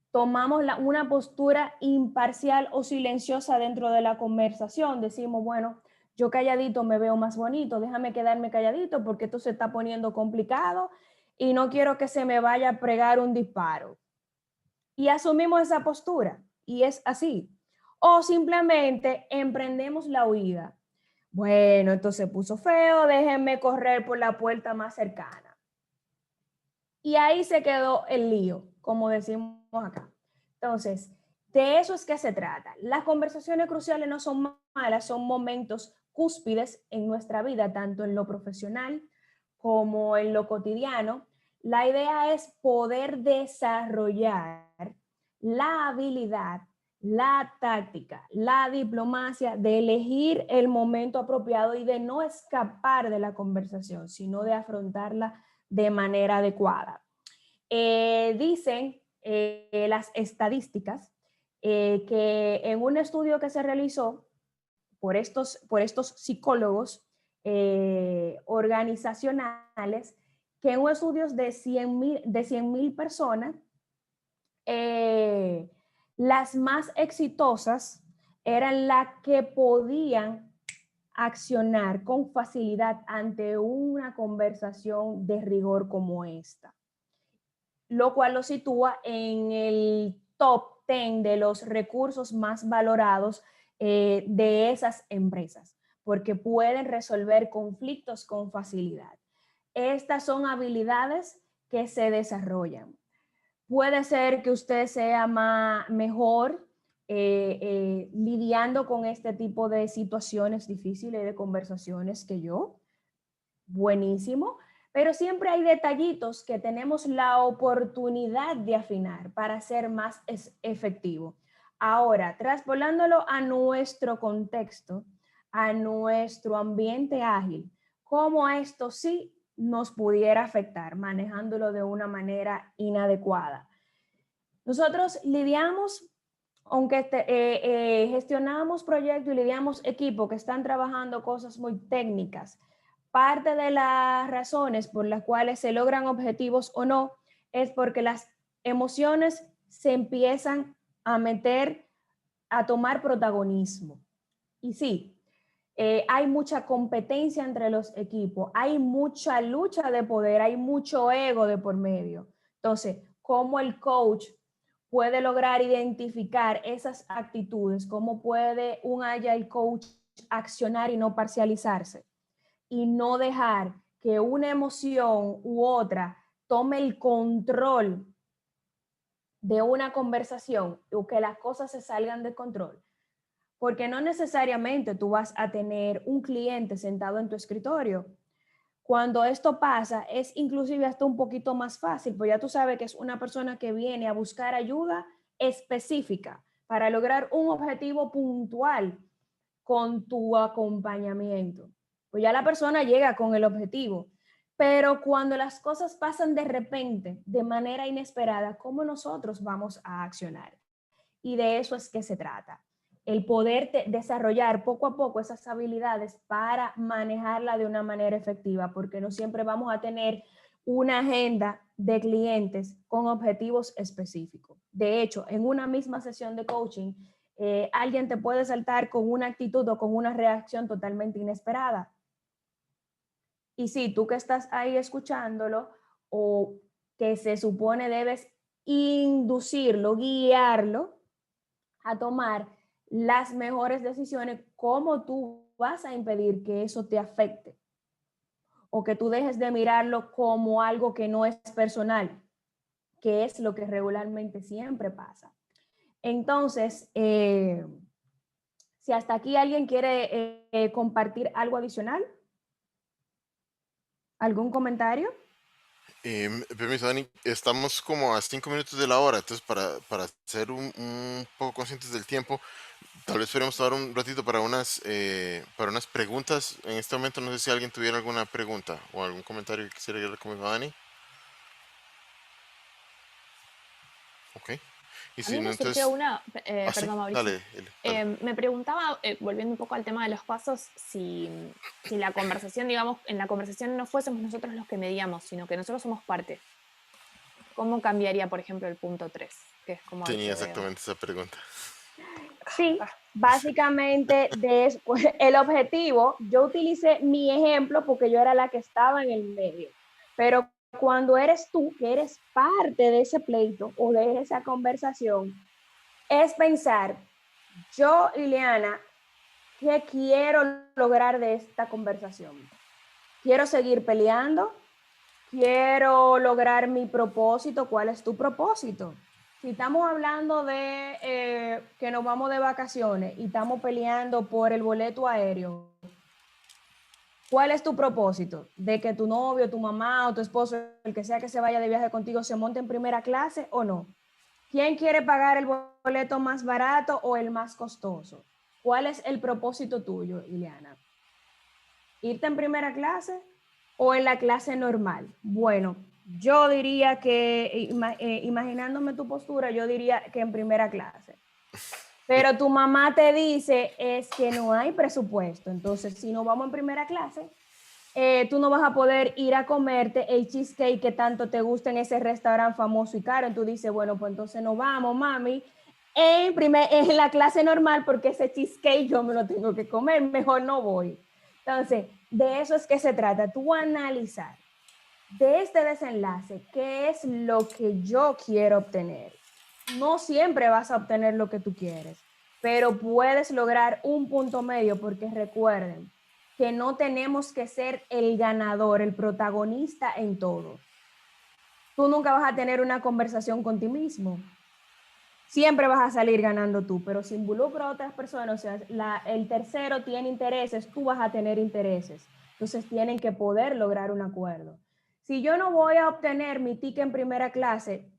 [SPEAKER 1] tomamos una postura imparcial o silenciosa dentro de la conversación. Decimos, bueno, yo calladito me veo más bonito, déjame quedarme calladito porque esto se está poniendo complicado y no quiero que se me vaya a pregar un disparo. Y asumimos esa postura y es así. O simplemente emprendemos la huida. Bueno, esto se puso feo, déjenme correr por la puerta más cercana. Y ahí se quedó el lío, como decimos acá. Entonces, de eso es que se trata. Las conversaciones cruciales no son malas, son momentos cúspides en nuestra vida, tanto en lo profesional como en lo cotidiano. La idea es poder desarrollar la habilidad, la táctica, la diplomacia de elegir el momento apropiado y de no escapar de la conversación, sino de afrontarla de manera adecuada. Dicen las estadísticas que en un estudio que se realizó por estos psicólogos organizacionales, que en un estudio de 100,000 personas, las más exitosas eran las que podían accionar con facilidad ante una conversación de rigor como esta, lo cual lo sitúa en el top 10 de los recursos más valorados de esas empresas, porque pueden resolver conflictos con facilidad. Estas son habilidades que se desarrollan. Puede ser que usted sea mejor lidiando con este tipo de situaciones difíciles, de conversaciones que yo. Buenísimo. Pero siempre hay detallitos que tenemos la oportunidad de afinar para ser más efectivo. Ahora, traspolándolo a nuestro contexto, a nuestro ambiente ágil, cómo esto sí nos pudiera afectar manejándolo de una manera inadecuada. Nosotros lidiamos, aunque gestionamos proyectos y lidiamos equipos que están trabajando cosas muy técnicas, parte de las razones por las cuales se logran objetivos o no es porque las emociones se empiezan a meter, a tomar protagonismo. Y sí, hay mucha competencia entre los equipos, hay mucha lucha de poder, hay mucho ego de por medio. Entonces, ¿cómo el coach puede lograr identificar esas actitudes? ¿Cómo puede un agile coach accionar y no parcializarse? Y no dejar que una emoción u otra tome el control de una conversación o que las cosas se salgan de control. Porque no necesariamente tú vas a tener un cliente sentado en tu escritorio. Cuando esto pasa, es inclusive hasta un poquito más fácil, pues ya tú sabes que es una persona que viene a buscar ayuda específica para lograr un objetivo puntual con tu acompañamiento. Pues ya la persona llega con el objetivo. Pero cuando las cosas pasan de repente, de manera inesperada, ¿cómo nosotros vamos a accionar? Y de eso es que se trata. El poder desarrollar poco a poco esas habilidades para manejarla de una manera efectiva, porque no siempre vamos a tener una agenda de clientes con objetivos específicos. De hecho, en una misma sesión de coaching, alguien te puede saltar con una actitud o con una reacción totalmente inesperada. Y si tú que estás ahí escuchándolo o que se supone debes inducirlo, guiarlo a tomar las mejores decisiones, ¿cómo tú vas a impedir que eso te afecte? O que tú dejes de mirarlo como algo que no es personal, que es lo que regularmente siempre pasa. Entonces, si hasta aquí alguien quiere compartir algo adicional, ¿algún comentario?
[SPEAKER 4] Permiso, Dani, estamos como a 5 minutos de la hora, entonces para ser un poco conscientes del tiempo, tal vez podríamos tomar un ratito para unas preguntas. En este momento no sé si alguien tuviera alguna pregunta o algún comentario que quisiera agregar conmigo a Dani. Ok. Y
[SPEAKER 5] A
[SPEAKER 4] si
[SPEAKER 5] mí
[SPEAKER 4] no,
[SPEAKER 5] me surgió
[SPEAKER 4] entonces...
[SPEAKER 5] una,
[SPEAKER 4] sí,
[SPEAKER 5] perdón Mauricio,
[SPEAKER 4] dale, dale.
[SPEAKER 5] me preguntaba, volviendo un poco al tema de los pasos, si la conversación, digamos, en la conversación no fuésemos nosotros los que mediamos, sino que nosotros somos parte. ¿Cómo cambiaría, por ejemplo, el punto 3? Que es como el
[SPEAKER 4] Tenía
[SPEAKER 5] que veo.
[SPEAKER 4] exactamente esa pregunta.
[SPEAKER 1] Sí, básicamente el objetivo, yo utilicé mi ejemplo porque yo era la que estaba en el medio, pero cuando eres tú, que eres parte de ese pleito o de esa conversación, es pensar, yo, Ileana, ¿qué quiero lograr de esta conversación? ¿Quiero seguir peleando? ¿Quiero lograr mi propósito? ¿Cuál es tu propósito? Si estamos hablando de que nos vamos de vacaciones y estamos peleando por el boleto aéreo, ¿cuál es tu propósito? ¿De que tu novio, tu mamá o tu esposo, el que sea que se vaya de viaje contigo, se monte en primera clase o no? ¿Quién quiere pagar el boleto más barato o el más costoso? ¿Cuál es el propósito tuyo, Ileana? ¿Irte en primera clase o en la clase normal? Bueno, yo diría que, imaginándome tu postura, yo diría que en primera clase. Pero tu mamá te dice es que no hay presupuesto. Entonces, si no vamos en primera clase, tú no vas a poder ir a comerte el cheesecake que tanto te gusta en ese restaurante famoso y caro. Entonces dices, bueno, pues entonces no vamos, mami, en la clase normal porque ese cheesecake yo me lo tengo que comer, mejor no voy. Entonces, de eso es que se trata, tú analizar de este desenlace qué es lo que yo quiero obtener. No siempre vas a obtener lo que tú quieres, pero puedes lograr un punto medio porque recuerden que no tenemos que ser el ganador, el protagonista en todo. Tú nunca vas a tener una conversación con ti mismo. Siempre vas a salir ganando tú, pero si involucra a otras personas, o sea, el tercero tiene intereses, tú vas a tener intereses. Entonces tienen que poder lograr un acuerdo. Si yo no voy a obtener mi ticket en primera clase,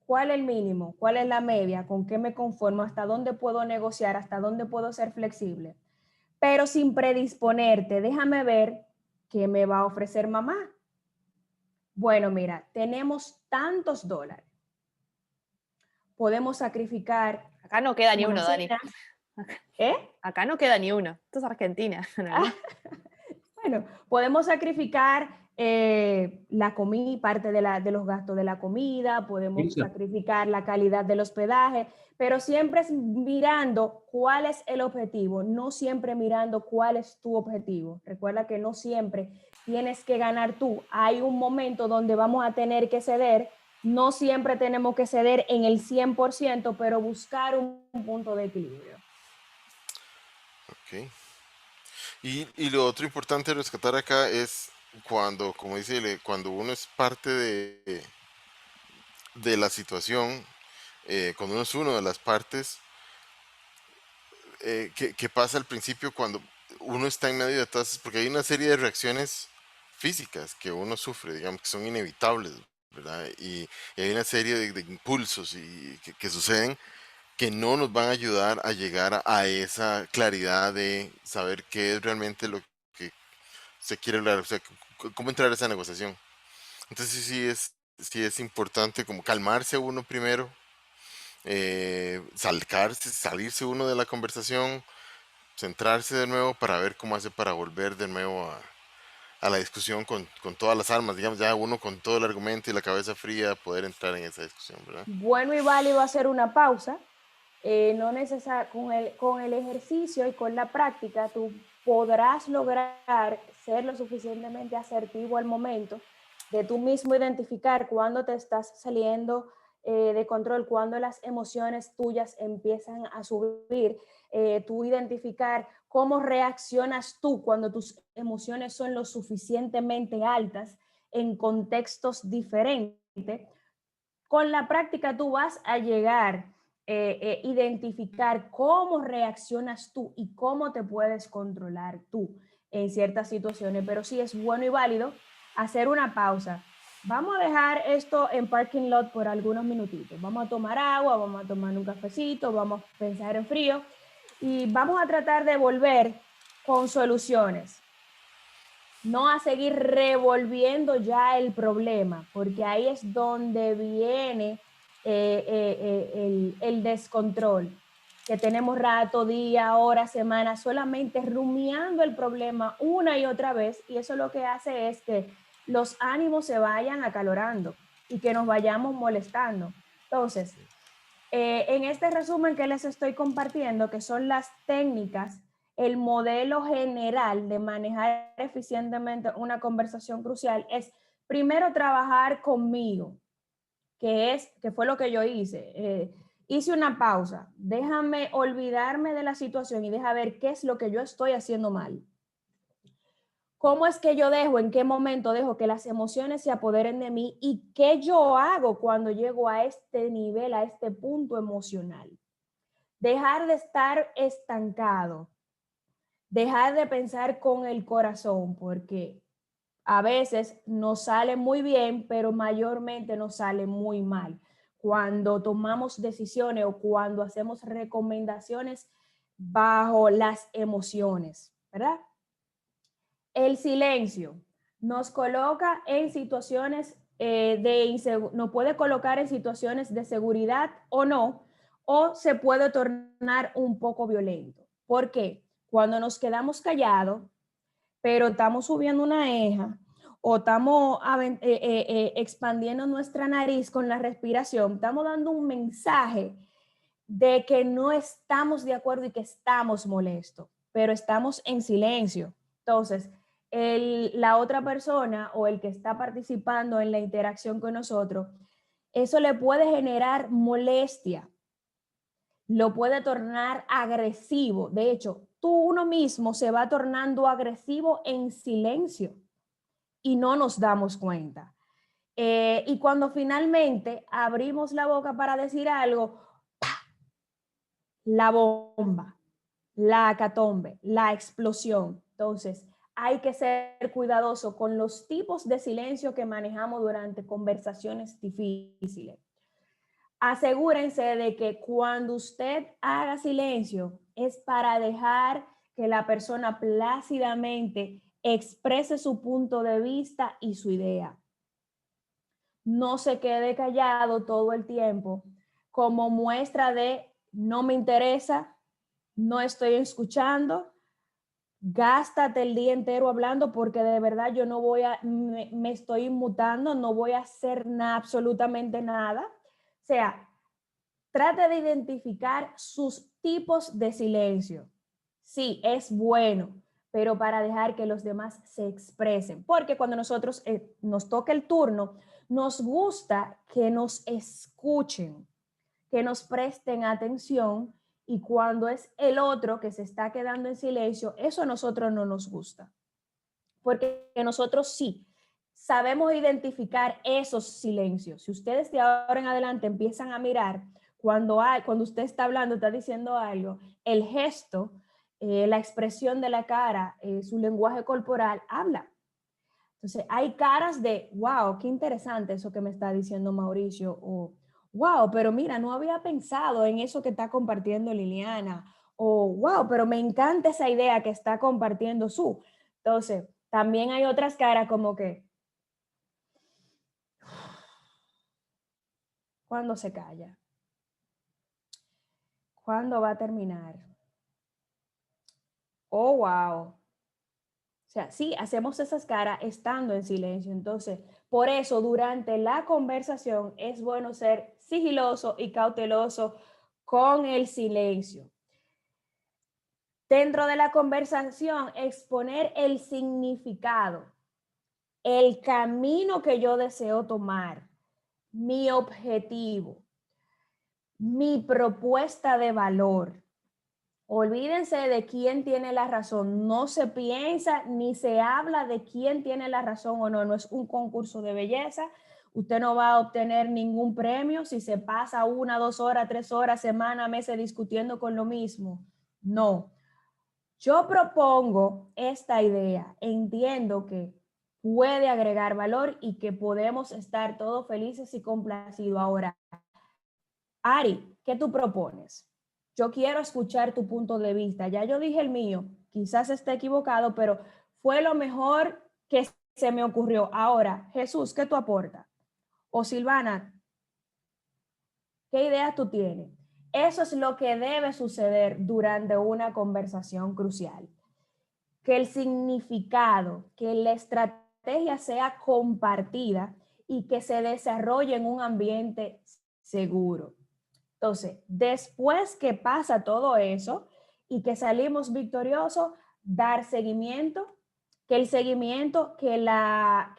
[SPEAKER 1] ¿cuál es el mínimo? ¿Cuál es la media? ¿Con qué me conformo? ¿Hasta dónde puedo negociar? ¿Hasta dónde puedo ser flexible? Pero sin predisponerte, déjame ver qué me va a ofrecer mamá. Bueno, mira, tenemos tantos dólares. Podemos sacrificar.
[SPEAKER 5] Acá no queda ni
[SPEAKER 1] una
[SPEAKER 5] uno, Dani.
[SPEAKER 1] cena. ¿Eh?
[SPEAKER 5] Acá no queda ni uno. Esto es Argentina. No, no.
[SPEAKER 1] Bueno, podemos sacrificar la comida, parte de los gastos de la comida, podemos
[SPEAKER 2] Elsa,
[SPEAKER 1] sacrificar la calidad del hospedaje, pero siempre es mirando cuál es el objetivo, no siempre mirando cuál es tu objetivo. Recuerda que no siempre tienes que ganar tú. Hay un momento donde vamos a tener que ceder, no siempre tenemos que ceder en el 100%, pero buscar un punto de equilibrio.
[SPEAKER 4] Ok. Y lo otro importante de rescatar acá es cuando, como dice, cuando uno es parte de la situación, cuando uno es uno de las partes, ¿qué pasa al principio cuando uno está en medio de todas? Porque hay una serie de reacciones físicas que uno sufre, digamos, que son inevitables, ¿verdad? Y hay una serie de impulsos que suceden que no nos van a ayudar a llegar a esa claridad de saber qué es realmente lo que se quiere hablar, o sea, cómo entrar a esa negociación. Entonces sí es importante como calmarse uno primero, salirse uno de la conversación, centrarse de nuevo para ver cómo hace para volver de nuevo a la discusión con todas las armas, digamos, ya uno con todo el argumento y la cabeza fría poder entrar en esa discusión, ¿verdad?
[SPEAKER 1] Bueno y válido hacer una pausa. No con el ejercicio y con la práctica, tú podrás lograr ser lo suficientemente asertivo al momento de tú mismo identificar cuándo te estás saliendo de control, cuándo las emociones tuyas empiezan a subir, tú identificar cómo reaccionas tú cuando tus emociones son lo suficientemente altas en contextos diferentes. Con la práctica tú vas a llegar identificar cómo reaccionas tú y cómo te puedes controlar tú en ciertas situaciones, pero sí es bueno y válido hacer una pausa. Vamos a dejar esto en parking lot por algunos minutitos. Vamos a tomar agua, vamos a tomar un cafecito, vamos a pensar en frío y vamos a tratar de volver con soluciones, no a seguir revolviendo ya el problema, porque ahí es donde viene el descontrol, que tenemos rato, día, hora, semana, solamente rumiando el problema una y otra vez, y eso lo que hace es que los ánimos se vayan acalorando y que nos vayamos molestando. Entonces, en este resumen que les estoy compartiendo, que son las técnicas, el modelo general de manejar eficientemente una conversación crucial es primero trabajar conmigo, que fue lo que yo hice. Hice una pausa, déjame olvidarme de la situación y deja ver qué es lo que yo estoy haciendo mal. ¿Cómo es que yo dejo, en qué momento dejo que las emociones se apoderen de mí y qué yo hago cuando llego a este nivel, a este punto emocional? Dejar de estar estancado, dejar de pensar con el corazón, porque a veces nos sale muy bien, pero mayormente nos sale muy mal. Cuando tomamos decisiones o cuando hacemos recomendaciones bajo las emociones, ¿verdad? El silencio nos coloca en situaciones nos puede colocar en situaciones de seguridad o no, o se puede tornar un poco violento. ¿Por qué? Cuando nos quedamos callados, pero estamos subiendo una ceja o estamos expandiendo nuestra nariz con la respiración, estamos dando un mensaje de que no estamos de acuerdo y que estamos molestos, pero estamos en silencio. Entonces, la otra persona o el que está participando en la interacción con nosotros, eso le puede generar molestia, lo puede tornar agresivo. De hecho, uno mismo se va tornando agresivo en silencio y no nos damos cuenta. Y cuando finalmente abrimos la boca para decir algo, la bomba, la hecatombe, la explosión. Entonces, hay que ser cuidadoso con los tipos de silencio que manejamos durante conversaciones difíciles. Asegúrense de que cuando usted haga silencio es para dejar que la persona plácidamente exprese su punto de vista y su idea. No se quede callado todo el tiempo como muestra de no me interesa, no estoy escuchando, gástate el día entero hablando porque de verdad yo no voy a, me estoy inmutando, no voy a hacer absolutamente nada. O sea, trate de identificar sus tipos de silencio. Sí, es bueno, pero para dejar que los demás se expresen. Porque cuando nosotros nos toca el turno, nos gusta que nos escuchen, que nos presten atención, y cuando es el otro que se está quedando en silencio, eso a nosotros no nos gusta. Porque nosotros sí sabemos identificar esos silencios. Si ustedes de ahora en adelante empiezan a mirar, cuando usted está hablando, está diciendo algo, el gesto, la expresión de la cara, su lenguaje corporal, habla. Entonces, hay caras de, wow, qué interesante eso que me está diciendo Mauricio, o wow, pero mira, no había pensado en eso que está compartiendo Liliana, o wow, pero me encanta esa idea que está compartiendo Su. Entonces, también hay otras caras como que, ¿cuándo se calla? ¿Cuándo va a terminar? Oh, wow. O sea, sí, hacemos esas caras estando en silencio. Entonces, por eso durante la conversación es bueno ser sigiloso y cauteloso con el silencio. Dentro de la conversación, exponer el significado, el camino que yo deseo tomar, mi objetivo, mi propuesta de valor. Olvídense de quién tiene la razón. No se piensa ni se habla de quién tiene la razón o no. No es un concurso de belleza. Usted no va a obtener ningún premio si se pasa 1, 2 horas, 3 horas, semana, meses discutiendo con lo mismo. No. Yo propongo esta idea. Entiendo que puede agregar valor y que podemos estar todos felices y complacidos. Ahora, Ari, ¿qué tú propones? Yo quiero escuchar tu punto de vista. Ya yo dije el mío, quizás esté equivocado, pero fue lo mejor que se me ocurrió. Ahora, Jesús, ¿qué tú aportas? O Silvana, ¿qué ideas tú tienes? Eso es lo que debe suceder durante una conversación crucial. Que el significado, que la estrategia sea compartida y que se desarrolle en un ambiente seguro. Entonces, después que pasa todo eso y que salimos victoriosos, dar seguimiento, que el seguimiento, que la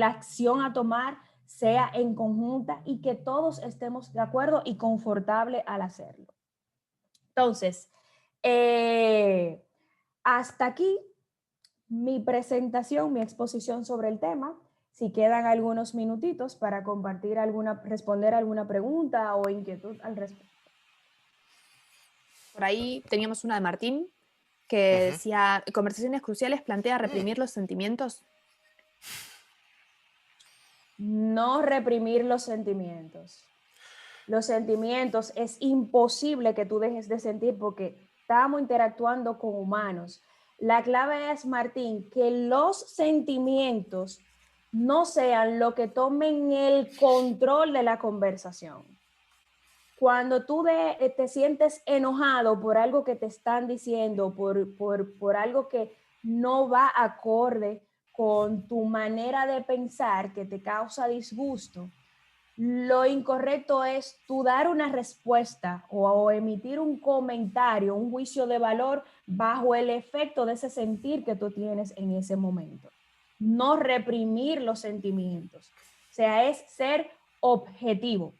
[SPEAKER 1] acción a tomar sea en conjunta y que todos estemos de acuerdo y confortable al hacerlo. Entonces, hasta aquí mi presentación, mi exposición sobre el tema. Si quedan algunos minutitos para compartir responder alguna pregunta o inquietud al respecto.
[SPEAKER 5] Por ahí teníamos una de Martín que decía, conversaciones cruciales plantea reprimir los sentimientos.
[SPEAKER 1] No reprimir los sentimientos. Los sentimientos es imposible que tú dejes de sentir porque estamos interactuando con humanos. La clave es, Martín, que los sentimientos no sean lo que tomen el control de la conversación. Cuando tú te sientes enojado por algo que te están diciendo, por algo que no va acorde con tu manera de pensar, que te causa disgusto, lo incorrecto es tú dar una respuesta o emitir un comentario, un juicio de valor bajo el efecto de ese sentir que tú tienes en ese momento. No reprimir los sentimientos. O sea, es ser objetivo.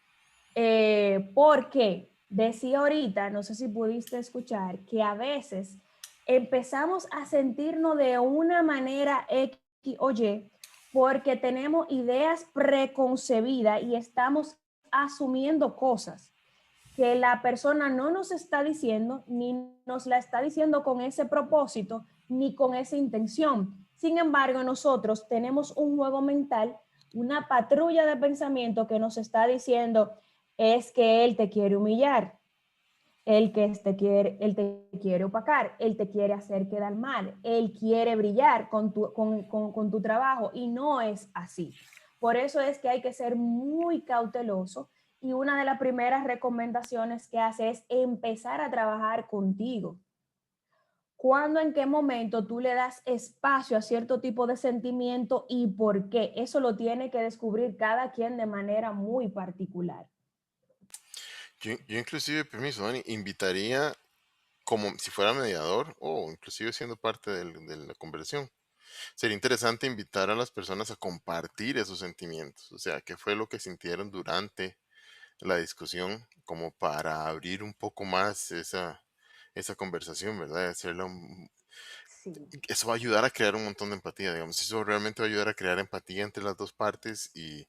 [SPEAKER 1] Porque decía ahorita, no sé si pudiste escuchar, que a veces empezamos a sentirnos de una manera X o Y porque tenemos ideas preconcebidas y estamos asumiendo cosas que la persona no nos está diciendo, ni nos la está diciendo con ese propósito, ni con esa intención. Sin embargo, nosotros tenemos un juego mental, una patrulla de pensamiento que nos está diciendo es que él te quiere humillar, él te quiere opacar, él te quiere hacer quedar mal, él quiere brillar con tu trabajo y no es así. Por eso es que hay que ser muy cauteloso y una de las primeras recomendaciones que hace es empezar a trabajar contigo. ¿Cuándo, en qué momento tú le das espacio a cierto tipo de sentimiento y por qué? Eso lo tiene que descubrir cada quien de manera muy particular.
[SPEAKER 4] Yo inclusive, permiso, Dani, invitaría como si fuera mediador o inclusive siendo parte de la conversación. Sería interesante invitar a las personas a compartir esos sentimientos, o sea, qué fue lo que sintieron durante la discusión, como para abrir un poco más esa conversación, ¿verdad?
[SPEAKER 1] Sí.
[SPEAKER 4] Eso va a ayudar a crear un montón de empatía, digamos. Eso realmente va a ayudar a crear empatía entre las dos partes y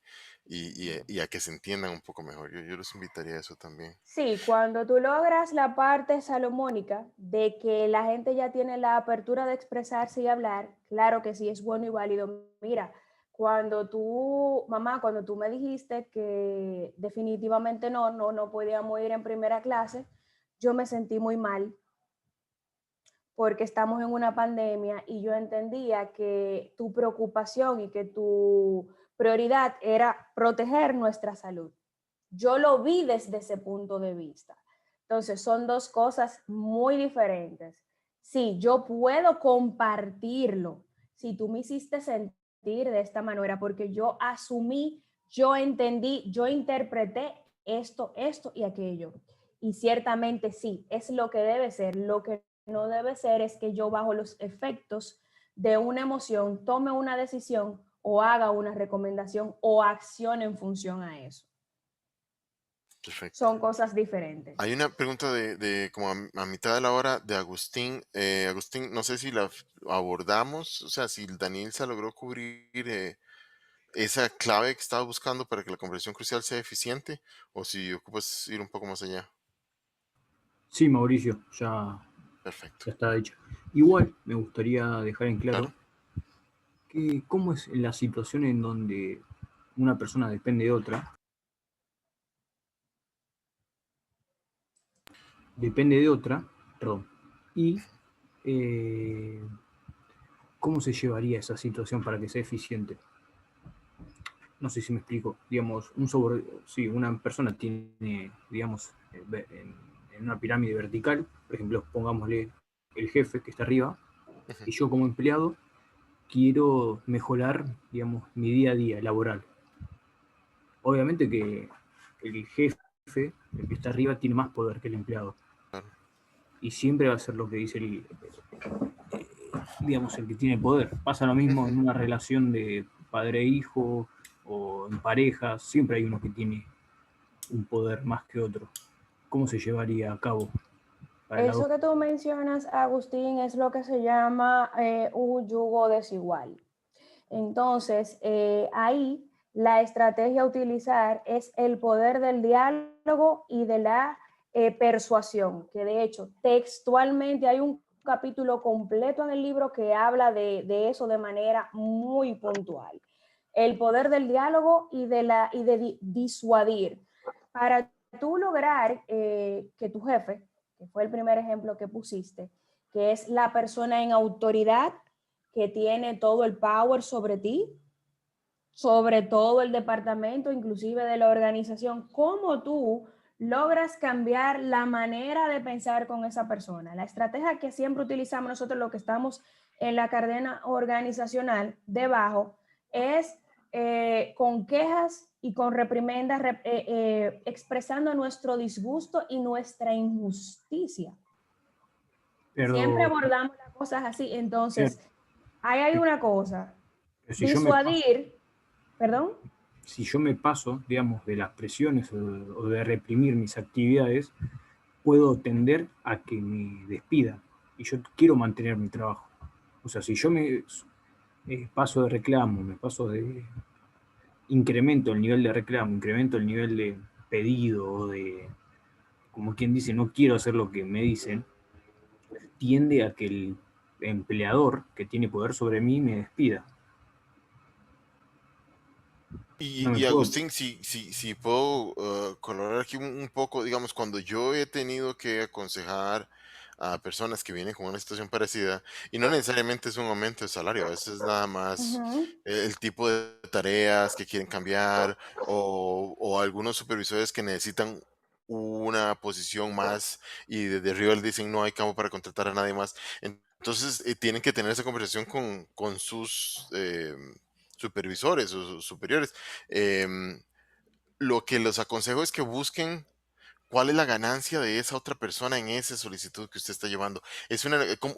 [SPEAKER 4] a que se entiendan un poco mejor. Yo los invitaría a eso también.
[SPEAKER 1] Sí, cuando tú logras la parte salomónica de que la gente ya tiene la apertura de expresarse y hablar, claro que sí es bueno y válido. Mira, cuando tú me dijiste que definitivamente no podíamos ir en primera clase, yo me sentí muy mal porque estamos en una pandemia y yo entendía que tu preocupación y que tu prioridad era proteger nuestra salud. Yo lo vi desde ese punto de vista. Entonces, son dos cosas muy diferentes. Sí, yo puedo compartirlo. Si tú me hiciste sentir de esta manera, porque yo asumí, yo entendí, yo interpreté esto y aquello. Y ciertamente sí, es lo que debe ser. Lo que no debe ser es que yo bajo los efectos de una emoción tome una decisión o haga una recomendación o acción en función a eso.
[SPEAKER 4] Perfecto.
[SPEAKER 1] Son cosas diferentes.
[SPEAKER 4] Hay una pregunta de como a mitad de la hora de Agustín. Agustín, no sé si la abordamos, o sea, si Daniel se logró cubrir esa clave que estaba buscando para que la conversión crucial sea eficiente, o si ocupas ir un poco más allá.
[SPEAKER 2] Sí, Mauricio, ya
[SPEAKER 4] Perfecto.
[SPEAKER 2] está dicho. Igual me gustaría dejar en claro
[SPEAKER 4] Claro.
[SPEAKER 2] que cómo es la situación en donde una persona depende de otra, perdón, y eh, cómo se llevaría esa situación para que sea eficiente. No sé si me explico. Digamos, sí, una persona tiene, digamos, en una pirámide vertical, por ejemplo, pongámosle el jefe que está arriba,
[SPEAKER 4] Ujú.
[SPEAKER 2] y yo como empleado quiero mejorar, digamos, mi día a día laboral. Obviamente que el jefe, el que está arriba, tiene más poder que el empleado.
[SPEAKER 4] Claro.
[SPEAKER 2] Y siempre va a ser lo que dice digamos, el que tiene poder. Pasa lo mismo en
[SPEAKER 4] Ujú.
[SPEAKER 2] una relación de padre-hijo o en parejas, siempre hay uno que tiene un poder más que otro. ¿Cómo se llevaría a cabo para la
[SPEAKER 1] Eso que tú mencionas, Agustín, es lo que se llama un yugo desigual. Entonces, ahí la estrategia a utilizar es el poder del diálogo y de la persuasión, que de hecho textualmente hay un capítulo completo en el libro que habla de eso de manera muy puntual. El poder del diálogo y de disuadir. Para tú lograr que tu jefe, que fue el primer ejemplo que pusiste, que es la persona en autoridad que tiene todo el power sobre ti, sobre todo el departamento, inclusive de la organización, cómo tú logras cambiar la manera de pensar con esa persona. La estrategia que siempre utilizamos nosotros, lo que estamos en la cadena organizacional debajo, es con quejas y con reprimendas, expresando nuestro disgusto y nuestra injusticia. Siempre
[SPEAKER 2] Pero,
[SPEAKER 1] abordamos las cosas así. Entonces, ahí hay una cosa,
[SPEAKER 2] si yo me paso,
[SPEAKER 1] disuadir, perdón.
[SPEAKER 2] si yo me paso, digamos, de las presiones o de reprimir mis actividades, puedo tender a que me despidan. Y yo quiero mantener mi trabajo. O sea, si yo me paso de reclamo, me paso de incremento el nivel de reclamo, incremento el nivel de pedido o de, como quien dice, no quiero hacer lo que me dicen, tiende a que el empleador que tiene poder sobre mí me despida. No me
[SPEAKER 4] Y
[SPEAKER 2] puedo.
[SPEAKER 4] Agustín, si puedo colaborar aquí un poco, digamos, cuando yo he tenido que aconsejar a personas que vienen con una situación parecida, y no necesariamente es un aumento de salario, a veces nada más
[SPEAKER 1] Ujú.
[SPEAKER 4] el tipo de tareas que quieren cambiar o algunos supervisores que necesitan una posición más y desde arriba le dicen no hay campo para contratar a nadie más. Entonces tienen que tener esa conversación con sus supervisores o sus superiores. Em, lo que los aconsejo es que busquen cuál es la ganancia de esa otra persona en esa solicitud que usted está llevando.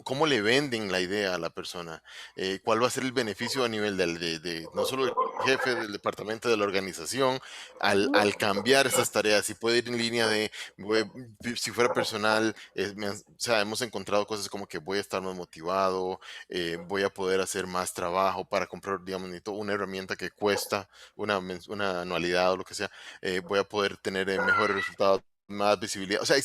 [SPEAKER 4] ¿Cómo le venden la idea a la persona? ¿Cuál va a ser el beneficio a nivel de no solo del jefe del departamento de la organización al cambiar esas tareas? Si puede ir en línea si fuera personal, o sea, hemos encontrado cosas como que voy a estar más motivado, voy a poder hacer más trabajo para comprar, digamos, necesito una herramienta que cuesta una anualidad o lo que sea, voy a poder tener mejores resultados, más visibilidad. O sea,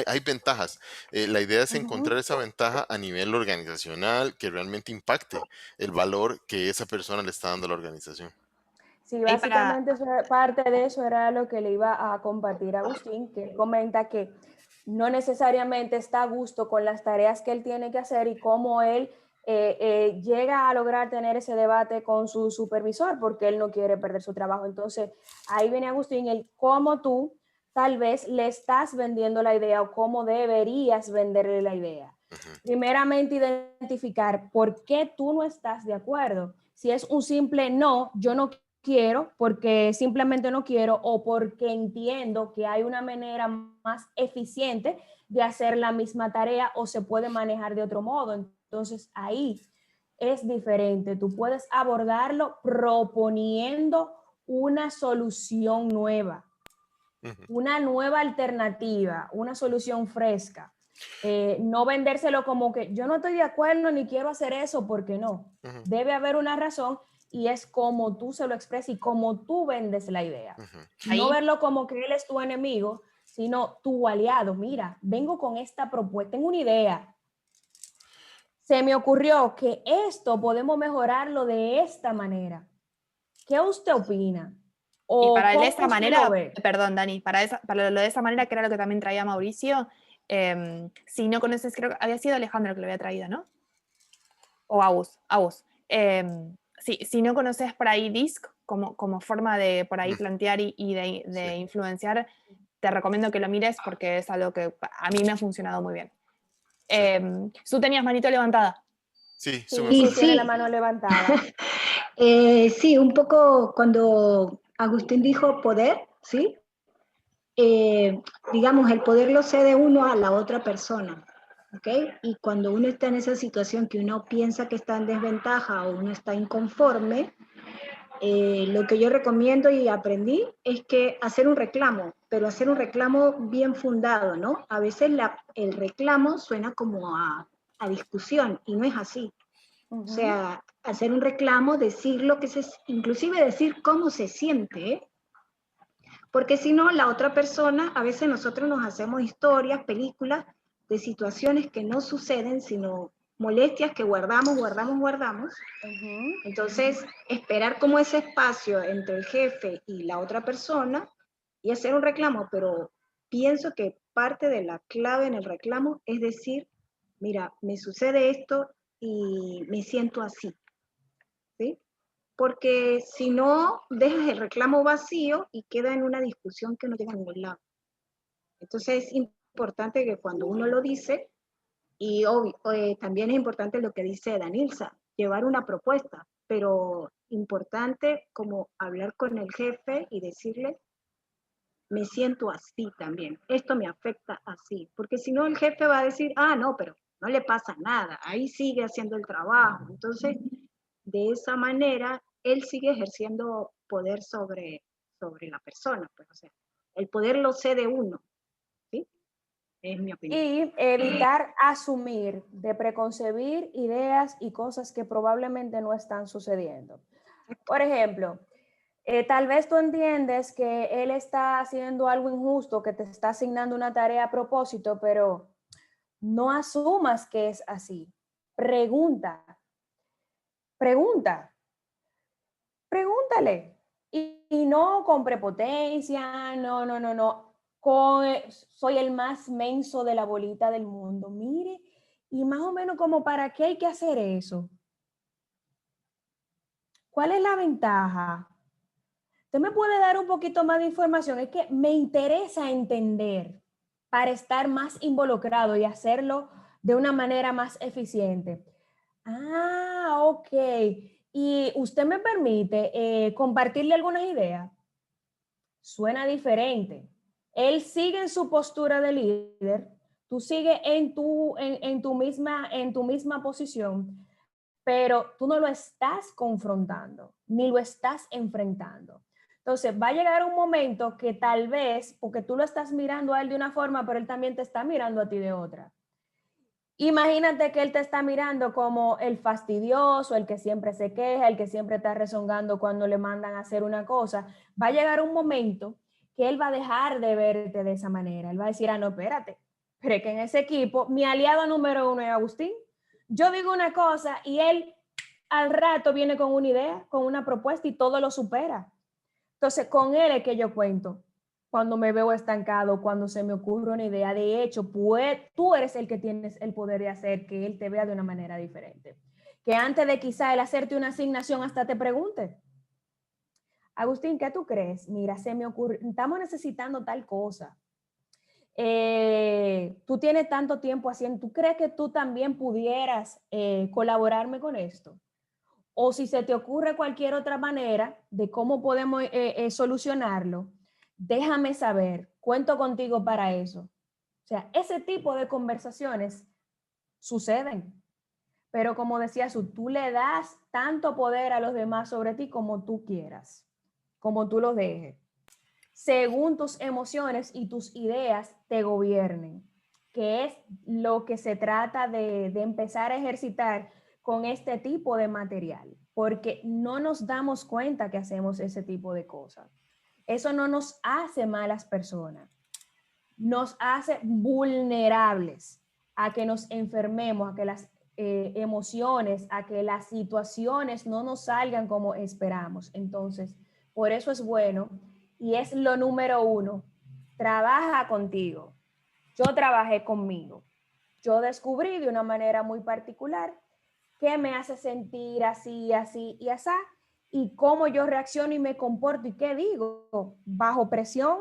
[SPEAKER 4] hay ventajas. La idea es
[SPEAKER 1] Ujú.
[SPEAKER 4] encontrar esa ventaja a nivel organizacional que realmente impacte el valor que esa persona le está dando a la organización.
[SPEAKER 1] Sí,
[SPEAKER 5] Ahí para,
[SPEAKER 1] básicamente parte de eso era lo que le iba a compartir a Agustín, que él comenta que no necesariamente está a gusto con las tareas que él tiene que hacer y cómo él llega a lograr tener ese debate con su supervisor porque él no quiere perder su trabajo. Entonces, ahí viene Agustín, el cómo tú tal vez le estás vendiendo la idea o cómo deberías venderle la idea.
[SPEAKER 4] Ujú,
[SPEAKER 1] Primeramente, identificar por qué tú no estás de acuerdo. Si es un simple no, yo no quiero porque simplemente no quiero o porque entiendo que hay una manera más eficiente de hacer la misma tarea o se puede manejar de otro modo. Entonces ahí es diferente. Tú puedes abordarlo proponiendo una solución nueva,
[SPEAKER 4] ujú,
[SPEAKER 1] una nueva alternativa, una solución fresca. No vendérselo como que yo no estoy de acuerdo ni quiero hacer eso porque no.
[SPEAKER 4] ujú,
[SPEAKER 1] Debe haber una razón y es como tú se lo expresas y como tú vendes la idea.
[SPEAKER 4] ujú.
[SPEAKER 1] No
[SPEAKER 5] ahí,
[SPEAKER 1] verlo como que él es tu enemigo, sino tu aliado. Mira, vengo con esta propuesta, tengo una idea. Se me ocurrió que esto podemos mejorarlo de esta manera. ¿Qué usted opina?
[SPEAKER 5] y
[SPEAKER 1] ¿O
[SPEAKER 5] para de
[SPEAKER 1] cómo
[SPEAKER 5] esa
[SPEAKER 1] usted lo
[SPEAKER 5] manera,
[SPEAKER 1] ve?
[SPEAKER 5] perdón, Dani, para lo de esa manera, que era lo que también traía Mauricio, si no conoces, creo que había sido Alejandro que lo había traído, ¿no? O Agus. Si no conoces por ahí DISC como forma de por ahí
[SPEAKER 4] Mm,
[SPEAKER 5] plantear y
[SPEAKER 4] sí,
[SPEAKER 5] de influenciar, te recomiendo que lo mires porque es algo que a mí me ha funcionado muy bien.
[SPEAKER 4] sí.
[SPEAKER 5] Tú tenías manito levantada.
[SPEAKER 4] Sí,
[SPEAKER 1] Sí,
[SPEAKER 3] Y
[SPEAKER 1] sí, tiene la
[SPEAKER 3] sí,
[SPEAKER 1] mano levantada.
[SPEAKER 3] sí, un poco cuando Agustín dijo poder, ¿sí? Eh, digamos, el poder lo cede uno a la otra persona, ¿ok? Y cuando uno está en esa situación que uno piensa que está en desventaja o uno está inconforme, lo que yo recomiendo y aprendí es que hacer un reclamo, pero hacer un reclamo bien fundado, ¿no? A veces el reclamo suena como a discusión y no es así. O
[SPEAKER 1] Ujú.
[SPEAKER 3] sea, hacer un reclamo, decir lo que inclusive decir cómo se siente, ¿eh? Porque si no, la otra persona, a veces nosotros nos hacemos historias, películas de situaciones que no suceden, sino molestias que guardamos, guardamos, guardamos.
[SPEAKER 1] Ujú.
[SPEAKER 3] Entonces, esperar como ese espacio entre el jefe y la otra persona y hacer un reclamo, pero pienso que parte de la clave en el reclamo es decir, mira, me sucede esto y me siento así, ¿sí? Porque si no, dejas el reclamo vacío y queda en una discusión que no llega a ningún lado. Entonces es importante que cuando uno lo dice, y también es importante lo que dice Danilza, llevar una propuesta, pero importante como hablar con el jefe y decirle, me siento así también, esto me afecta así, porque si no el jefe va a decir, ah, no, pero no le pasa nada, ahí sigue haciendo el trabajo. Entonces, de esa manera, él sigue ejerciendo poder sobre la persona, pues, o sea, el poder lo cede uno, ¿sí? Es mi opinión.
[SPEAKER 1] Y evitar asumir de preconcebir ideas y cosas que probablemente no están sucediendo. Por ejemplo, tal vez tú entiendes que él está haciendo algo injusto, que te está asignando una tarea a propósito, pero no asumas que es así. Pregunta, pregunta, pregúntale. Y no con prepotencia, no. Soy el más menso de la bolita del mundo. Mire, y más o menos como para qué hay que hacer eso. ¿Cuál es la ventaja? ¿Usted me puede dar un poquito más de información? Es que me interesa entender para estar más involucrado y hacerlo de una manera más eficiente. Ah, ok. ¿Y usted me permite compartirle algunas ideas? Suena diferente. Él sigue en su postura de líder, tú sigues en tu misma posición, pero tú no lo estás confrontando, ni lo estás enfrentando. Entonces va a llegar un momento que tal vez, porque tú lo estás mirando a él de una forma, pero él también te está mirando a ti de otra. Imagínate que él te está mirando como el fastidioso, el que siempre se queja, el que siempre está rezongando cuando le mandan a hacer una cosa. Va a llegar un momento que él va a dejar de verte de esa manera. Él va a decir, ah, no, espérate, pero es que en ese equipo mi aliado número 1 es Agustín. Yo digo una cosa y él al rato viene con una idea, con una propuesta y todo lo supera. Entonces, con él es que yo cuento. Cuando me veo estancado, cuando se me ocurre una idea, de hecho, pues, tú eres el que tienes el poder de hacer que él te vea de una manera diferente. Que antes de quizá él hacerte una asignación hasta te pregunte, Agustín, ¿qué tú crees? Mira, se me ocurre, estamos necesitando tal cosa. Tú tienes tanto tiempo haciendo, ¿tú crees que tú también pudieras colaborarme con esto? O si se te ocurre cualquier otra manera de cómo podemos solucionarlo, déjame saber, cuento contigo para eso. O sea, ese tipo de conversaciones suceden, pero como decías tú le das tanto poder a los demás sobre ti como tú quieras, como tú lo dejes, según tus emociones y tus ideas te gobiernen, que es lo que se trata de empezar a ejercitar con este tipo de material, porque no nos damos cuenta que hacemos ese tipo de cosas. Eso no nos hace malas personas, nos hace vulnerables a que nos enfermemos, a que las emociones, a que las situaciones no nos salgan como esperamos. Entonces, por eso es bueno y es lo número 1, trabaja contigo. Yo trabajé conmigo. Yo descubrí de una manera muy particular qué me hace sentir así, así y así, y cómo yo reacciono y me comporto y qué digo bajo presión,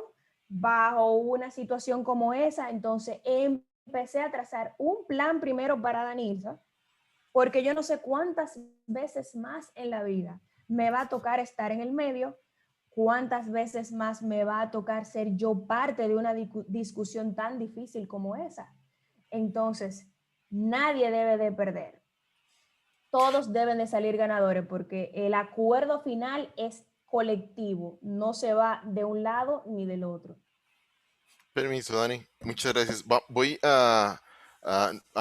[SPEAKER 1] bajo una situación como esa. Entonces empecé a trazar un plan primero para Danilza, porque yo no sé cuántas veces más en la vida me va a tocar estar en el medio, cuántas veces más me va a tocar ser yo parte de una discusión tan difícil como esa. Entonces, nadie debe de perder. Todos deben de salir ganadores porque el acuerdo final es colectivo, no se va de un lado ni del otro.
[SPEAKER 4] Permiso, Dani. Muchas gracias. Voy a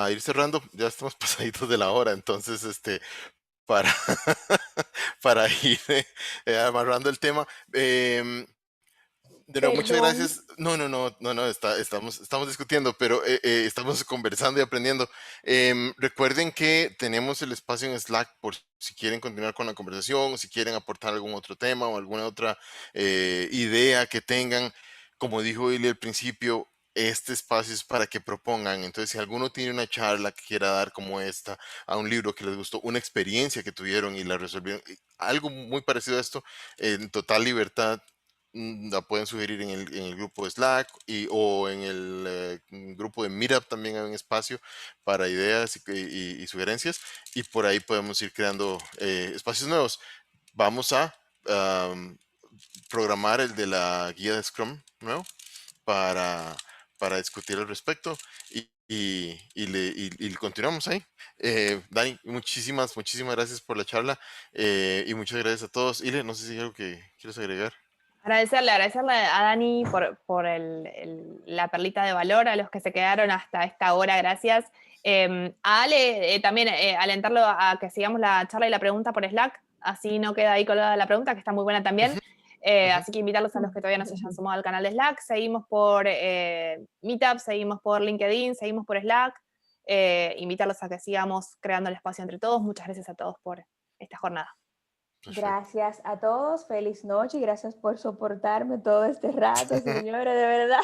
[SPEAKER 4] ir cerrando. Ya estamos pasaditos de la hora, entonces, para, para ir amarrando el tema. De nuevo, muchas
[SPEAKER 1] Perdón.
[SPEAKER 4] gracias. No, estamos discutiendo, pero estamos conversando y aprendiendo. Recuerden que tenemos el espacio en Slack por si quieren continuar con la conversación, o si quieren aportar algún otro tema o alguna otra idea que tengan. Como dijo Ili al principio, este espacio es para que propongan. Entonces, si alguno tiene una charla que quiera dar como esta, a un libro que les gustó, una experiencia que tuvieron y la resolvieron, algo muy parecido a esto, en total libertad, la pueden sugerir en el grupo de Slack o en el grupo de Meetup. También hay un espacio para ideas y sugerencias, y por ahí podemos ir creando espacios nuevos. Vamos a programar el de la guía de Scrum nuevo para discutir al respecto y continuamos ahí. Dani, muchísimas gracias por la charla y muchas gracias a todos. Ile, no sé si hay algo que quieres agregar.
[SPEAKER 5] Agradecerle a Dani por la perlita de valor, a los que se quedaron hasta esta hora, gracias. A Ale también alentarlo a que sigamos la charla y la pregunta por Slack, así no queda ahí colgada la pregunta, que está muy buena también. Así que invitarlos a los que todavía no se hayan sumado al canal de Slack. Seguimos por Meetup, seguimos por LinkedIn, seguimos por Slack. Invitarlos a que sigamos creando el espacio entre todos. Muchas gracias a todos por esta jornada.
[SPEAKER 4] Perfecto.
[SPEAKER 1] Gracias a todos, feliz noche y gracias por soportarme todo este rato, señores, de verdad.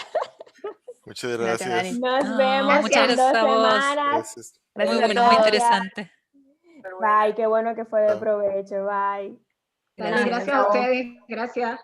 [SPEAKER 4] Muchas
[SPEAKER 5] Gracias,
[SPEAKER 4] gracias.
[SPEAKER 5] Dani.
[SPEAKER 1] Nos vemos
[SPEAKER 6] muchas
[SPEAKER 1] en 2
[SPEAKER 6] gracias a vos.
[SPEAKER 1] semanas.
[SPEAKER 4] Gracias.
[SPEAKER 5] Gracias
[SPEAKER 6] Muy
[SPEAKER 5] a
[SPEAKER 6] bueno, muy
[SPEAKER 5] todos.
[SPEAKER 6] interesante.
[SPEAKER 1] Bye, qué bueno que fue de
[SPEAKER 4] Chao.
[SPEAKER 1] provecho, bye.
[SPEAKER 3] Dale, gracias a ustedes, gracias.